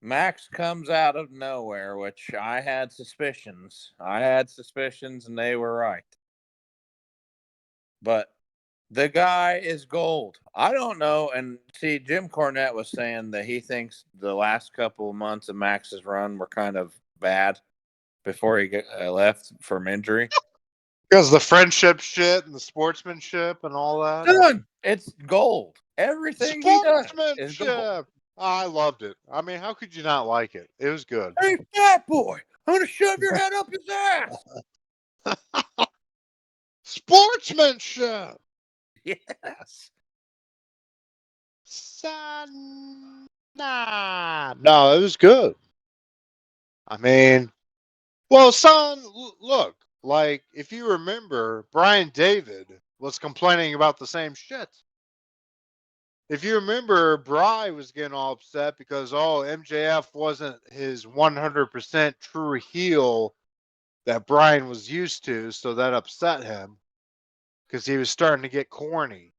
Max comes out of nowhere, which I had suspicions. And they were right. But the guy is gold. I don't know. And see, Jim Cornette was saying that he thinks the last couple of months of Max's run were kind of bad before he left from injury. Because the friendship shit and the sportsmanship and all that. Done. It's gold. Everything he does is gold. Sportsmanship. I loved it. I mean, how could you not like it? It was good. Hey, fat boy, I'm going to shove your head up his ass. Sportsmanship. Yes. Son. Nah. No, it was good. I mean, well, son, look, like, if you remember, Brian David was complaining about the same shit. If you remember, Bry was getting all upset because, MJF wasn't his 100% true heel that Brian was used to, so that upset him because he was starting to get corny,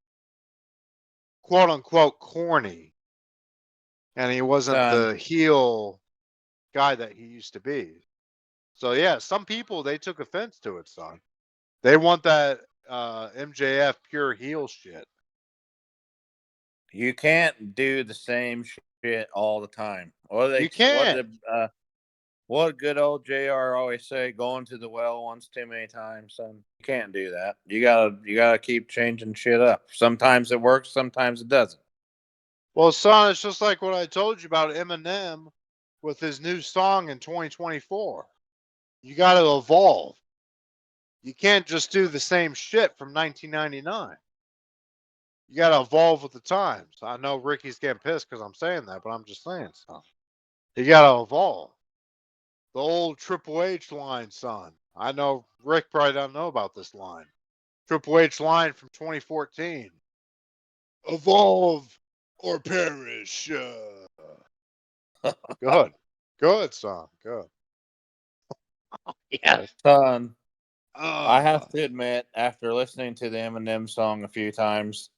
quote unquote corny, and he wasn't the heel guy that he used to be. So yeah, some people, they took offense to it, son. They want that MJF pure heel shit. You can't do the same shit all the time. You can't. What good old JR always say, going to the well once too many times, son. You can't do that. You gotta keep changing shit up. Sometimes it works, sometimes it doesn't. Well, son, it's just like what I told you about Eminem with his new song in 2024. You got to evolve. You can't just do the same shit from 1999. You got to evolve with the times. I know Ricky's getting pissed because I'm saying that, but I'm just saying, son. You got to evolve. The old Triple H line, son. I know Rick probably doesn't know about this line. Triple H line from 2014. Evolve or perish. Good. Good, son. Good. Yes. Son, I have to admit, after listening to the Eminem song a few times,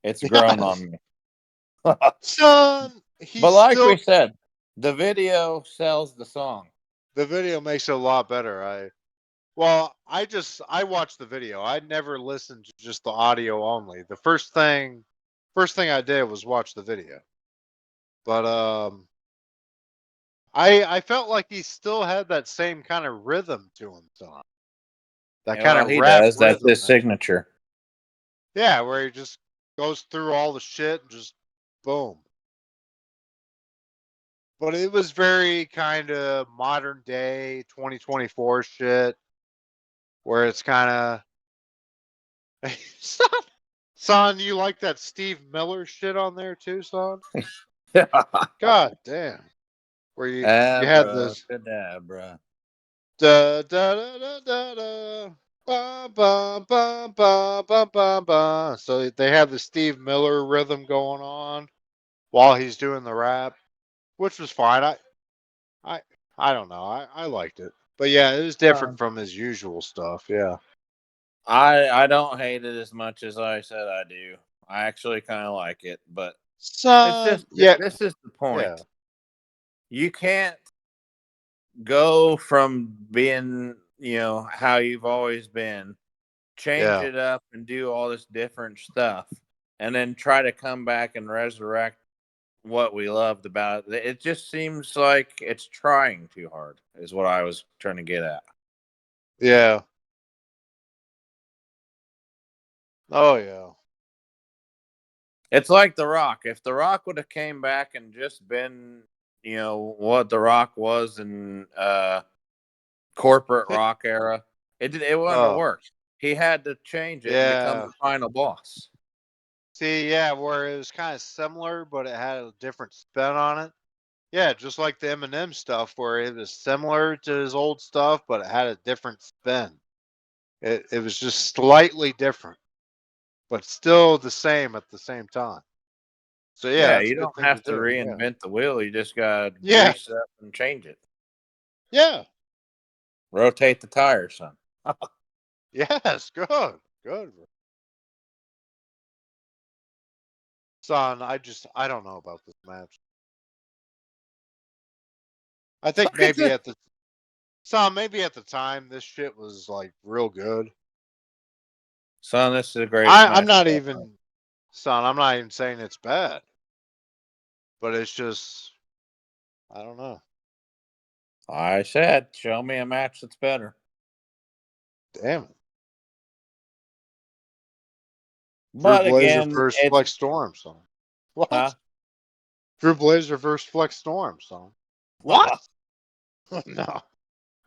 it's grown on me. Son, But like we said, the video sells the song. The video makes it a lot better. I watched the video. I never listened to just the audio only. The first thing I did was watch the video. But I felt like he still had that same kind of rhythm to him, son. That Yeah, kind well, of he rap does. That's rhythm. his signature. Yeah, where he just goes through all the shit and just boom. But it was very kind of modern day 2024 shit where it's kind of son, you like that Steve Miller shit on there too, son? God damn. Where you had this Abracadabra. da da da da da da ba ba ba ba ba ba ba. So they have the Steve Miller rhythm going on while he's doing the rap, which was fine. I I don't know. I liked it. But yeah, it was different from his usual stuff. Yeah. I don't hate it as much as I said I do. I actually kind of like it, but it's just Yeah. this is the point. Yeah. You can't go from being, how you've always been, change Yeah. it up and do all this different stuff, and then try to come back and resurrect what we loved about it. It just seems like it's trying too hard, is what I was trying to get at. Yeah. Oh yeah. It's like The Rock. If The Rock would have came back and just been, what The Rock was in corporate rock era, it wouldn't have Oh. worked. He had to change it and become Yeah. the final boss. See, yeah, where it was kind of similar, but it had a different spin on it. Yeah, just like the Eminem stuff, where it was similar to his old stuff, but it had a different spin. It was just slightly different, but still the same at the same time. So yeah, Yeah, that's you a good don't thing to have to do. Yeah. reinvent the wheel. You just got to Yeah. grease up and change it. Yeah. Rotate the tire, son. Yes, good. Son, I don't know about this match. I think Look at maybe this. maybe at the time this shit was like real good. Son, this is the greatest I'm match not ever. even, son, I'm not even saying it's bad, but it's just, I don't know. I said, show me a match that's better. Damn it. Drew But Blazer again, versus it's Flex Storm, son. What? huh? Drew Blazer versus Flex Storm, son. What? No.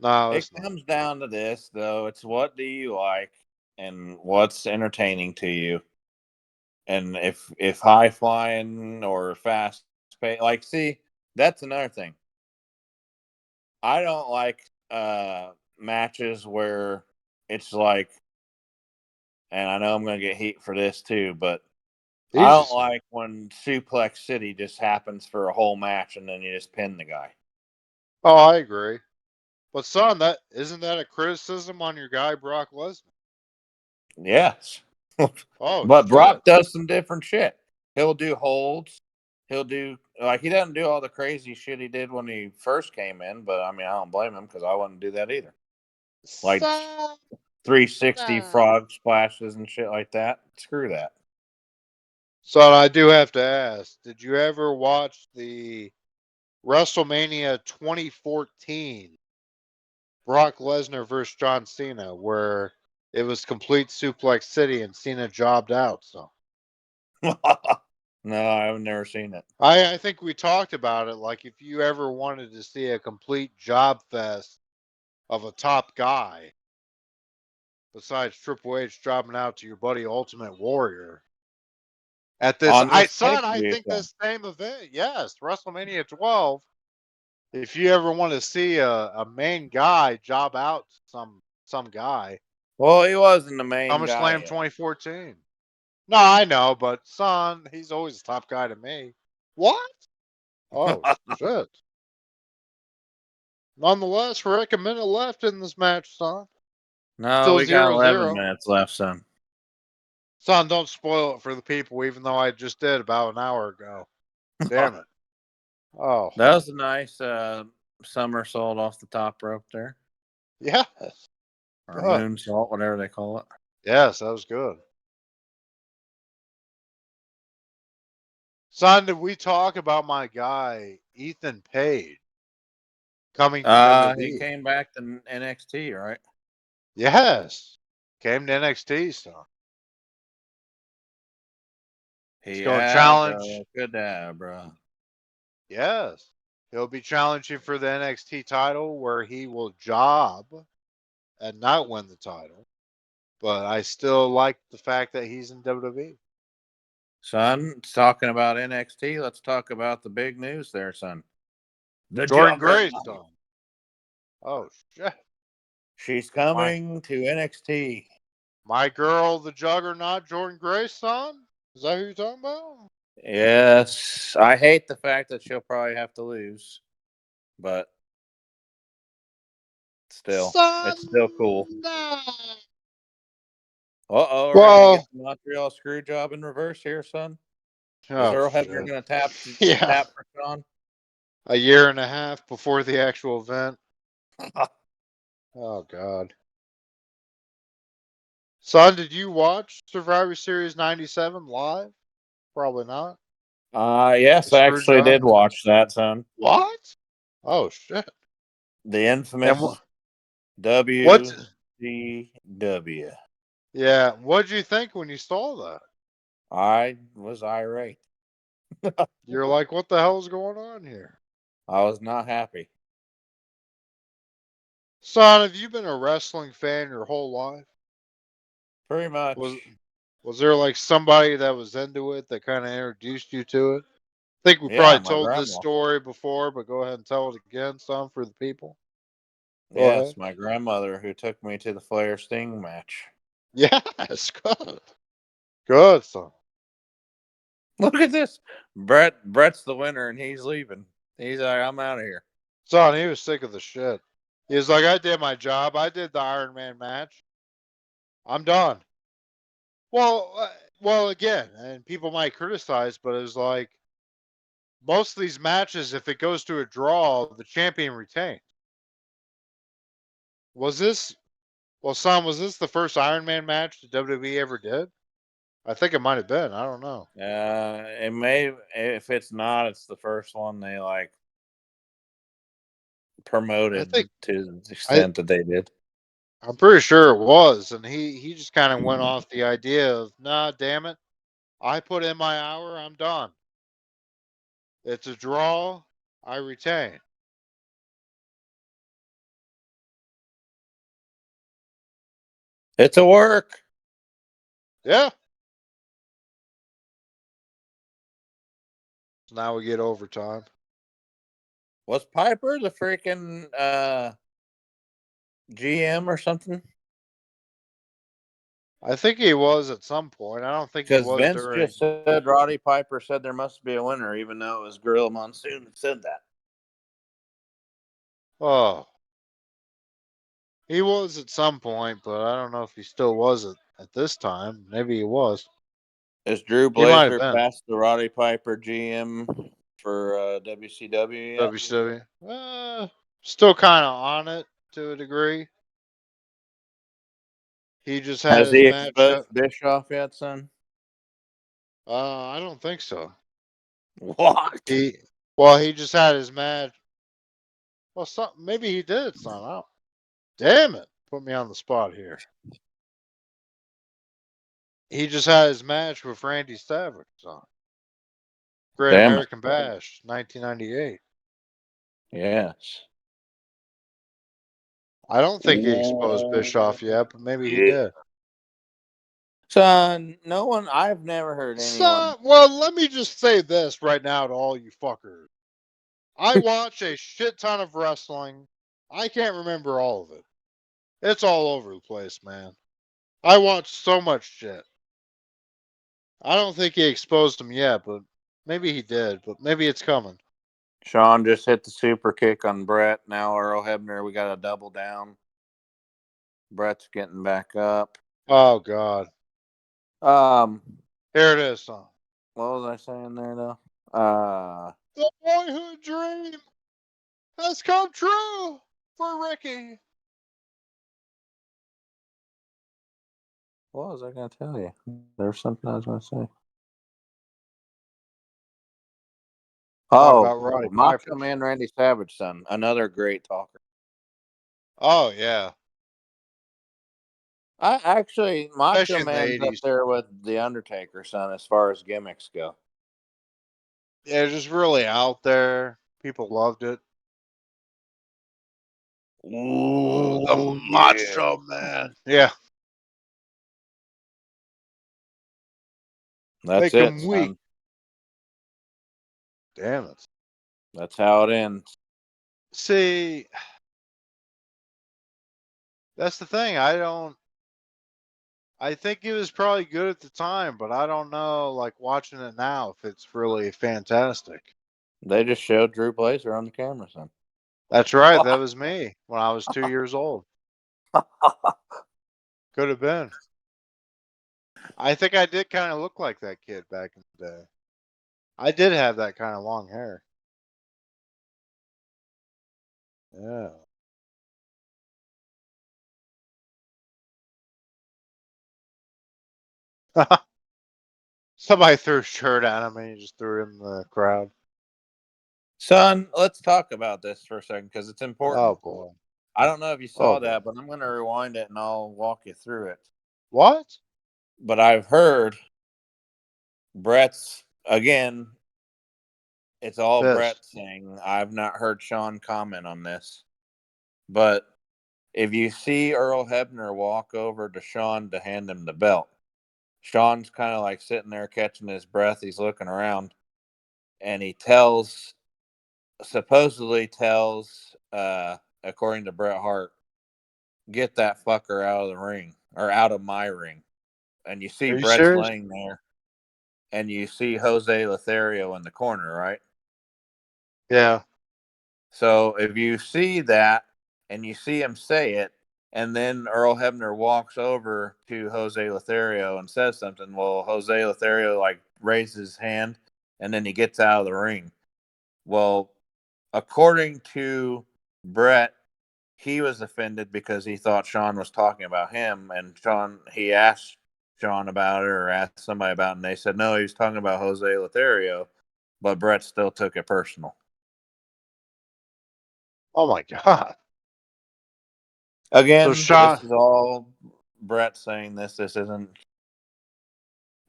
No, It it's not. comes down to this, though. It's what do you like and what's entertaining to you. And if high flying or fast pace, like, see, that's another thing. I don't like matches where it's like, and I know I'm going to get heat for this too, but I Easy, don't son. like when Suplex City just happens for a whole match and then you just pin the guy. Oh, I agree. But son, that isn't that a criticism on your guy Brock Lesnar? Yes. Oh But shit. Brock does some different shit. He'll do holds. He'll do, like, he doesn't do all the crazy shit he did when he first came in, but I mean, I don't blame him because I wouldn't do that either. Like Son, 360 nah. frog splashes and shit like that. Screw that. Son, I do have to ask, did you ever watch the WrestleMania 2014 Brock Lesnar versus John Cena where it was complete suplex city and Cena jobbed out? So No, I've never seen it. I think we talked about it. Like if you ever wanted to see a complete job fest of a top guy, besides Triple H jobbing out to your buddy Ultimate Warrior. At this, On this pay son, per I view think thing. this same event, yes, WrestleMania 12. If you ever want to see a main guy job out some guy, Well, he wasn't the main guy SummerSlam yet. 2014. No, I know, but son, he's always the top guy to me. What? Oh shit. Nonetheless, we're like a minute left in this match, son. No, Still we got 11 0-0. minutes left, son. Son, don't spoil it for the people, even though I just did about an hour ago. Damn it. Oh, That was a nice somersault off the top rope there. yes. Or Good. moonsault, whatever they call it. Yes, that was good. Son, did we talk about my guy, Ethan Page, coming to He WWE? came back to NXT, right? Yes. Came to NXT, son. He's He going to had challenge. good dad, bro. Yes. He'll be challenging for the NXT title where he will job and not win the title. But I still like the fact that he's in WWE. Son, talking about NXT, let's talk about the big news there, son. The Jordan Grace, Juggernaut. son. Oh, shit. She's My coming to NXT. my girl, the Juggernaut, Jordan Grace, son? Is that who you're talking about? Yes. I hate the fact that she'll probably have to lose, but still, Son, it's still cool. no. Uh-oh, we're going to get Well, the Montreal screw job in reverse here, son. Is oh, Earl Hebner shit. going to Yeah. tap for Sean? A year and a half before the actual event. Oh, God. Son, did you watch Survivor Series 97 live? Probably not. The Yes, I screw actually job? did watch that, son. What? Oh, shit. The And infamous what? WCW. Yeah, what did you think when you saw that? I was irate. You're like, what the hell is going on here? I was not happy. Son, have you been a wrestling fan your whole life? Pretty Was much. was there like somebody that was into it that kind of introduced you to it? I think we Yeah, probably my told this grandma. story before, but go ahead and tell it again, some for the people. Go ahead. Yes, my grandmother who took me to the Flair Sting match. Yes, good. Good, son. Look at this. Brett's the winner and he's leaving. He's like, I'm out of here. Son, he was sick of the shit. He was like, I did my job. I did the Iron Man match. I'm done. Well, again, and people might criticize, but it's like most of these matches, if it goes to a draw, the champion retains. Was this, well, Sam, was this the first Iron Man match the WWE ever did? I think it might have been. I don't know. It may. If it's not, it's the first one they like I promoted think to the I extent that they did. I'm pretty sure it was, and he just kind of went off the idea of, nah, damn it, I put in my hour, I'm done. It's a draw, I retain. It's a work. Yeah. So now we get overtime. Was Piper the freaking GM or something? I think he was at some point. I don't think he Because was Vince during. just said Roddy Piper said there must be a winner, even though it was Gorilla Monsoon that said that. Oh, he was at some point, but I don't know if he still was at this time. Maybe he was. Is Drew He might have Blazer been past the Roddy Piper GM for WCW yet? WCW. Still kind of on it to a degree. He just had Has his he match. exposed Bischoff yet, son? I don't think so. What? He just had his match. Well, maybe he did, son. Damn it. Put me on the spot here. He just had his match with Randy Savage, son. Great Damn it. American Bash, 1998. Yes. I don't think he exposed Bischoff yet, but maybe he Yeah. did. Son, no one, I've never heard anyone. Well, let me just say this right now to all you fuckers. I watch a shit ton of wrestling. I can't remember all of it. It's all over the place, man. I watch so much shit. I don't think he exposed him yet, but maybe he did, but maybe it's coming. Shawn just hit the super kick on Bret. Now Earl Hebner, we got a double down. Bret's getting back up. Oh, God. Um, Here it is, son. what was I saying there though? The boyhood dream has come true for Ricky. What was I going to tell you? There was something I was going to say. Talk Oh, about Roddy Macho Piper. Man Randy Savage, son, another great talker. Oh, yeah. I actually Macho Especially in the Man's up 80s. there with the Undertaker, son, as far as gimmicks go. Yeah, just really out there. People loved it. Ooh, The yeah. Macho Man. Yeah. That's Make it, him weak. son. Damn it. That's how it ends. See, that's the thing. I think it was probably good at the time, but I don't know, like watching it now, if it's really fantastic. They just showed Drew Blazer on the camera, son. That's right. That was me when I was 2 years old. Could have been. I think I did kind of look like that kid back in the day. I did have that kind of long hair. Yeah. Somebody threw a shirt at him and he just threw it in the crowd. Son, let's talk about this for a second because it's important. Oh boy. I don't know if you Oh saw boy. that, but I'm going to rewind it and I'll walk you through it. What? But I've heard Brett's, again, it's all This. Brett saying. I've not heard Shawn comment on this. But if you see Earl Hebner walk over to Shawn to hand him the belt, Shawn's kind of like sitting there catching his breath. He's looking around and he supposedly tells, according to Bret Hart, get that fucker out of the ring or out of my ring. And you see Are you Brett's serious? laying there and you see Jose Lothario in the corner, right? Yeah. So if you see that and you see him say it, and then Earl Hebner walks over to Jose Lothario and says something. Well, Jose Lothario like raises his hand, and then he gets out of the ring. Well, according to Bret, he was offended because he thought Shawn was talking about him, and he asked Shawn about it or asked somebody about it, and they said no, he was talking about Jose Lothario, but Bret still took it personal. Oh my God. Again, So Shawn, this is all Bret saying this. This isn't.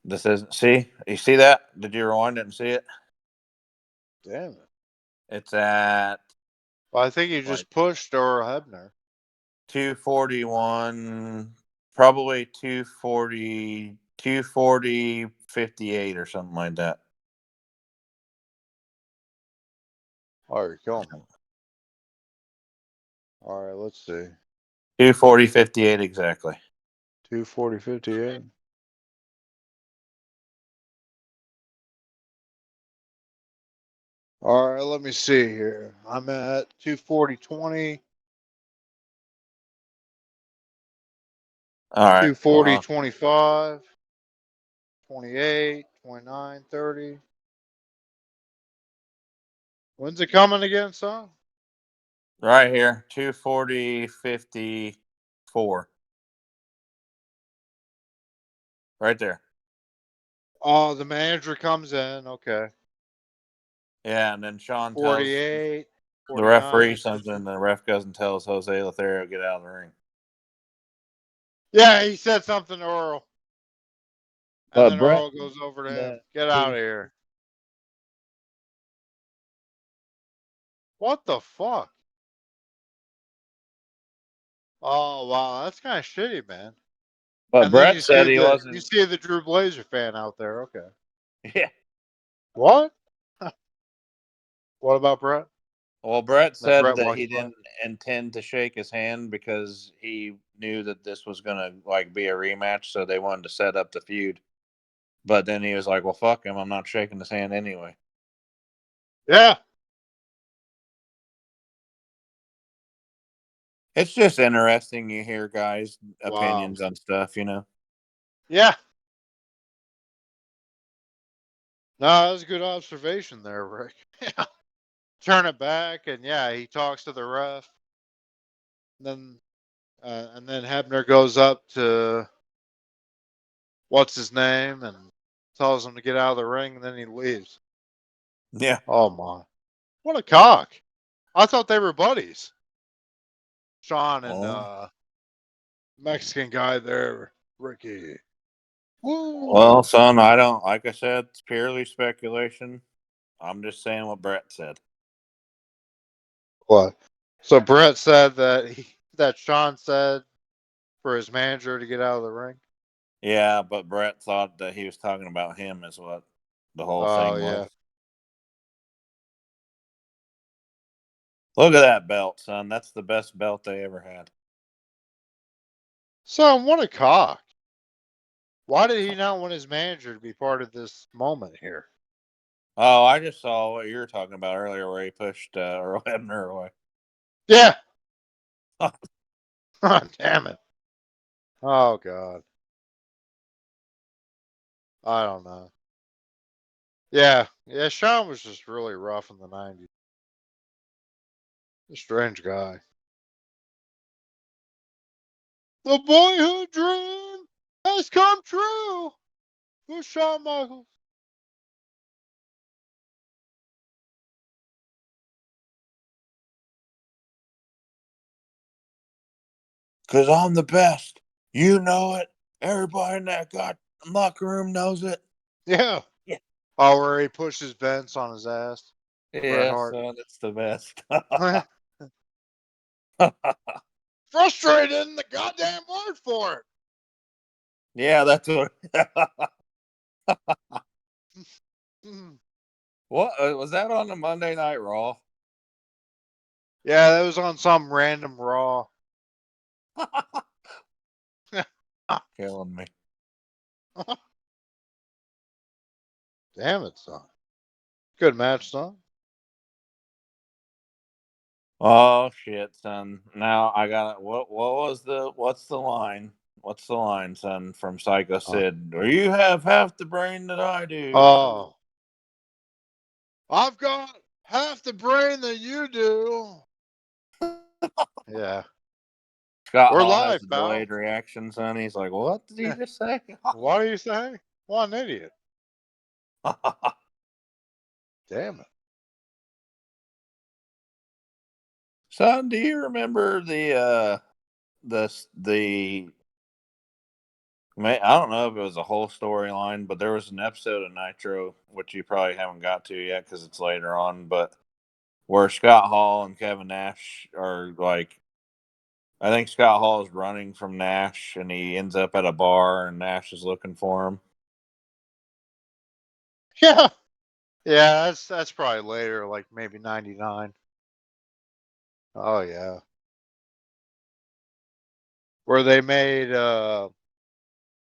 This isn't. See, you see that? Did you rewind it and see it? damn it. It's at Well, I think he like just pushed Earl Hebner. 241, probably 240, 240, 58 or something like that. Oh, you're killing me. All right, let's see. 240, 58 exactly. 240, 58. All right, let me see here. I'm at 240, 20, All right. 240, 25, 28, 29, 30. When's it coming again, son? Right here, 240, 54. Right there. Oh, the manager comes in. Okay. Yeah, and then Shawn tells 48, the referee 49, 50. something, and the ref goes and tells Jose Lothario get out of the ring. Yeah, he said something to Earl. And But then Bret, Earl goes over to him. that Get out of here. What the fuck? Oh, wow. That's kind of shitty, man. but And then Bret said he you wasn't. see the Drew Blazer fan out there. Okay. Yeah. What? What about Bret? Well, Bret That said Bret that walks he by. didn't intend to shake his hand because he knew that this was gonna like be a rematch, so they wanted to set up the feud. But then he was like, "Well, fuck him. I'm not shaking his hand anyway." Yeah. It's just interesting you hear guys' Wow. opinions on stuff, you know. Yeah. No, that was a good observation there, Rick. Yeah. Turn it back, and yeah, he talks to the ref. And then Hebner goes up to what's his name and tells him to get out of the ring, and then he leaves. Yeah. Oh my! What a cock! I thought they were buddies. Shawn and Oh. Mexican guy there, Ricky. Woo! Well, son, I don't. Like I said, it's purely speculation. I'm just saying what Bret said. What? So Brett said that Shawn said for his manager to get out of the ring. Yeah, but Bret thought that he was talking about him, is what the whole Oh thing was. yeah. Look at that belt, son. That's the best belt they ever had. So what a cock! Why did he not want his manager to be part of this moment here? Oh, I just saw what you were talking about earlier, where he pushed Earl Hebner away. Yeah. Oh, damn it. Oh god. I don't know. Yeah. Yeah. Shawn was just really rough in the '90s. A strange guy. The boyhood dream has come true with Shawn Michaels. Because I'm the best. You know it. Everybody in that locker room knows it. Yeah. Yeah. Oh, where he pushes Vince on his ass. Bret Yeah, Hart. son, it's the best. Frustrated in the goddamn word for it. Yeah, that's what. What was that on the Monday Night Raw? Yeah, that was on some random Raw. Killing me. Damn it, son. Good match, son. Oh shit, son! Now I got what's the line? What's the line, son? From Psycho Sid? Do you have half the brain that I do? Oh, I've got half the brain that you do. Yeah, Scott we're Hall has live, a pal. delayed reaction, son. He's like, "What did he Yeah. just say?" What do you say? What an idiot! Damn it. Son, do you remember the I don't know if it was a whole storyline, but there was an episode of Nitro which you probably haven't got to yet because it's later on, but where Scott Hall and Kevin Nash are like, I think Scott Hall is running from Nash and he ends up at a bar and Nash is looking for him. Yeah, yeah. That's probably later, like maybe '99. Oh yeah, where they made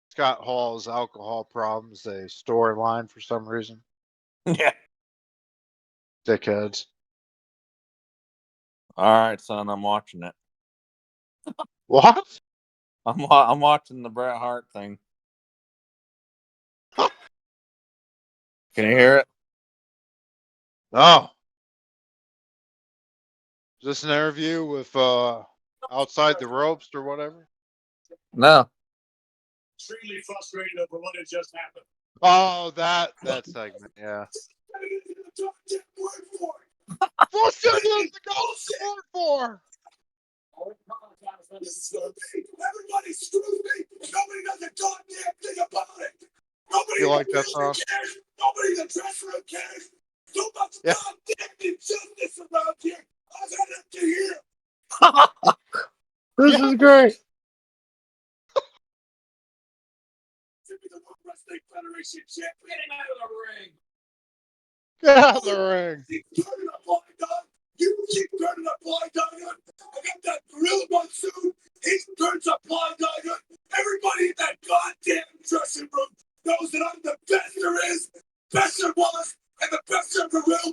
Scott Hall's alcohol problems a storyline for some reason. Yeah. Dickheads. All right, son, I'm watching it. What? I'm watching the Bret Hart thing. Can you hear it? Oh, is this an interview with outside the ropes or whatever? No. Extremely frustrated over what had just happened. Oh, that segment, yeah. What's that use the goddamn word for? Everybody screws me. Nobody does a goddamn thing about it. Nobody You in like the that building song? cares. Nobody in the dressing room cares. So much Yeah. goddamn injustice around here. I've had it to hear. This Yeah. is great. To be the World Wrestling Federation champion out of the ring. Get out of the ring. Keep turning a blind eye. You keep turning a blind eye on. I got that gorilla monsoon. He turns a blind eye on. Everybody in that goddamn dressing room knows that I'm the best there is, best there was, and the best there ever will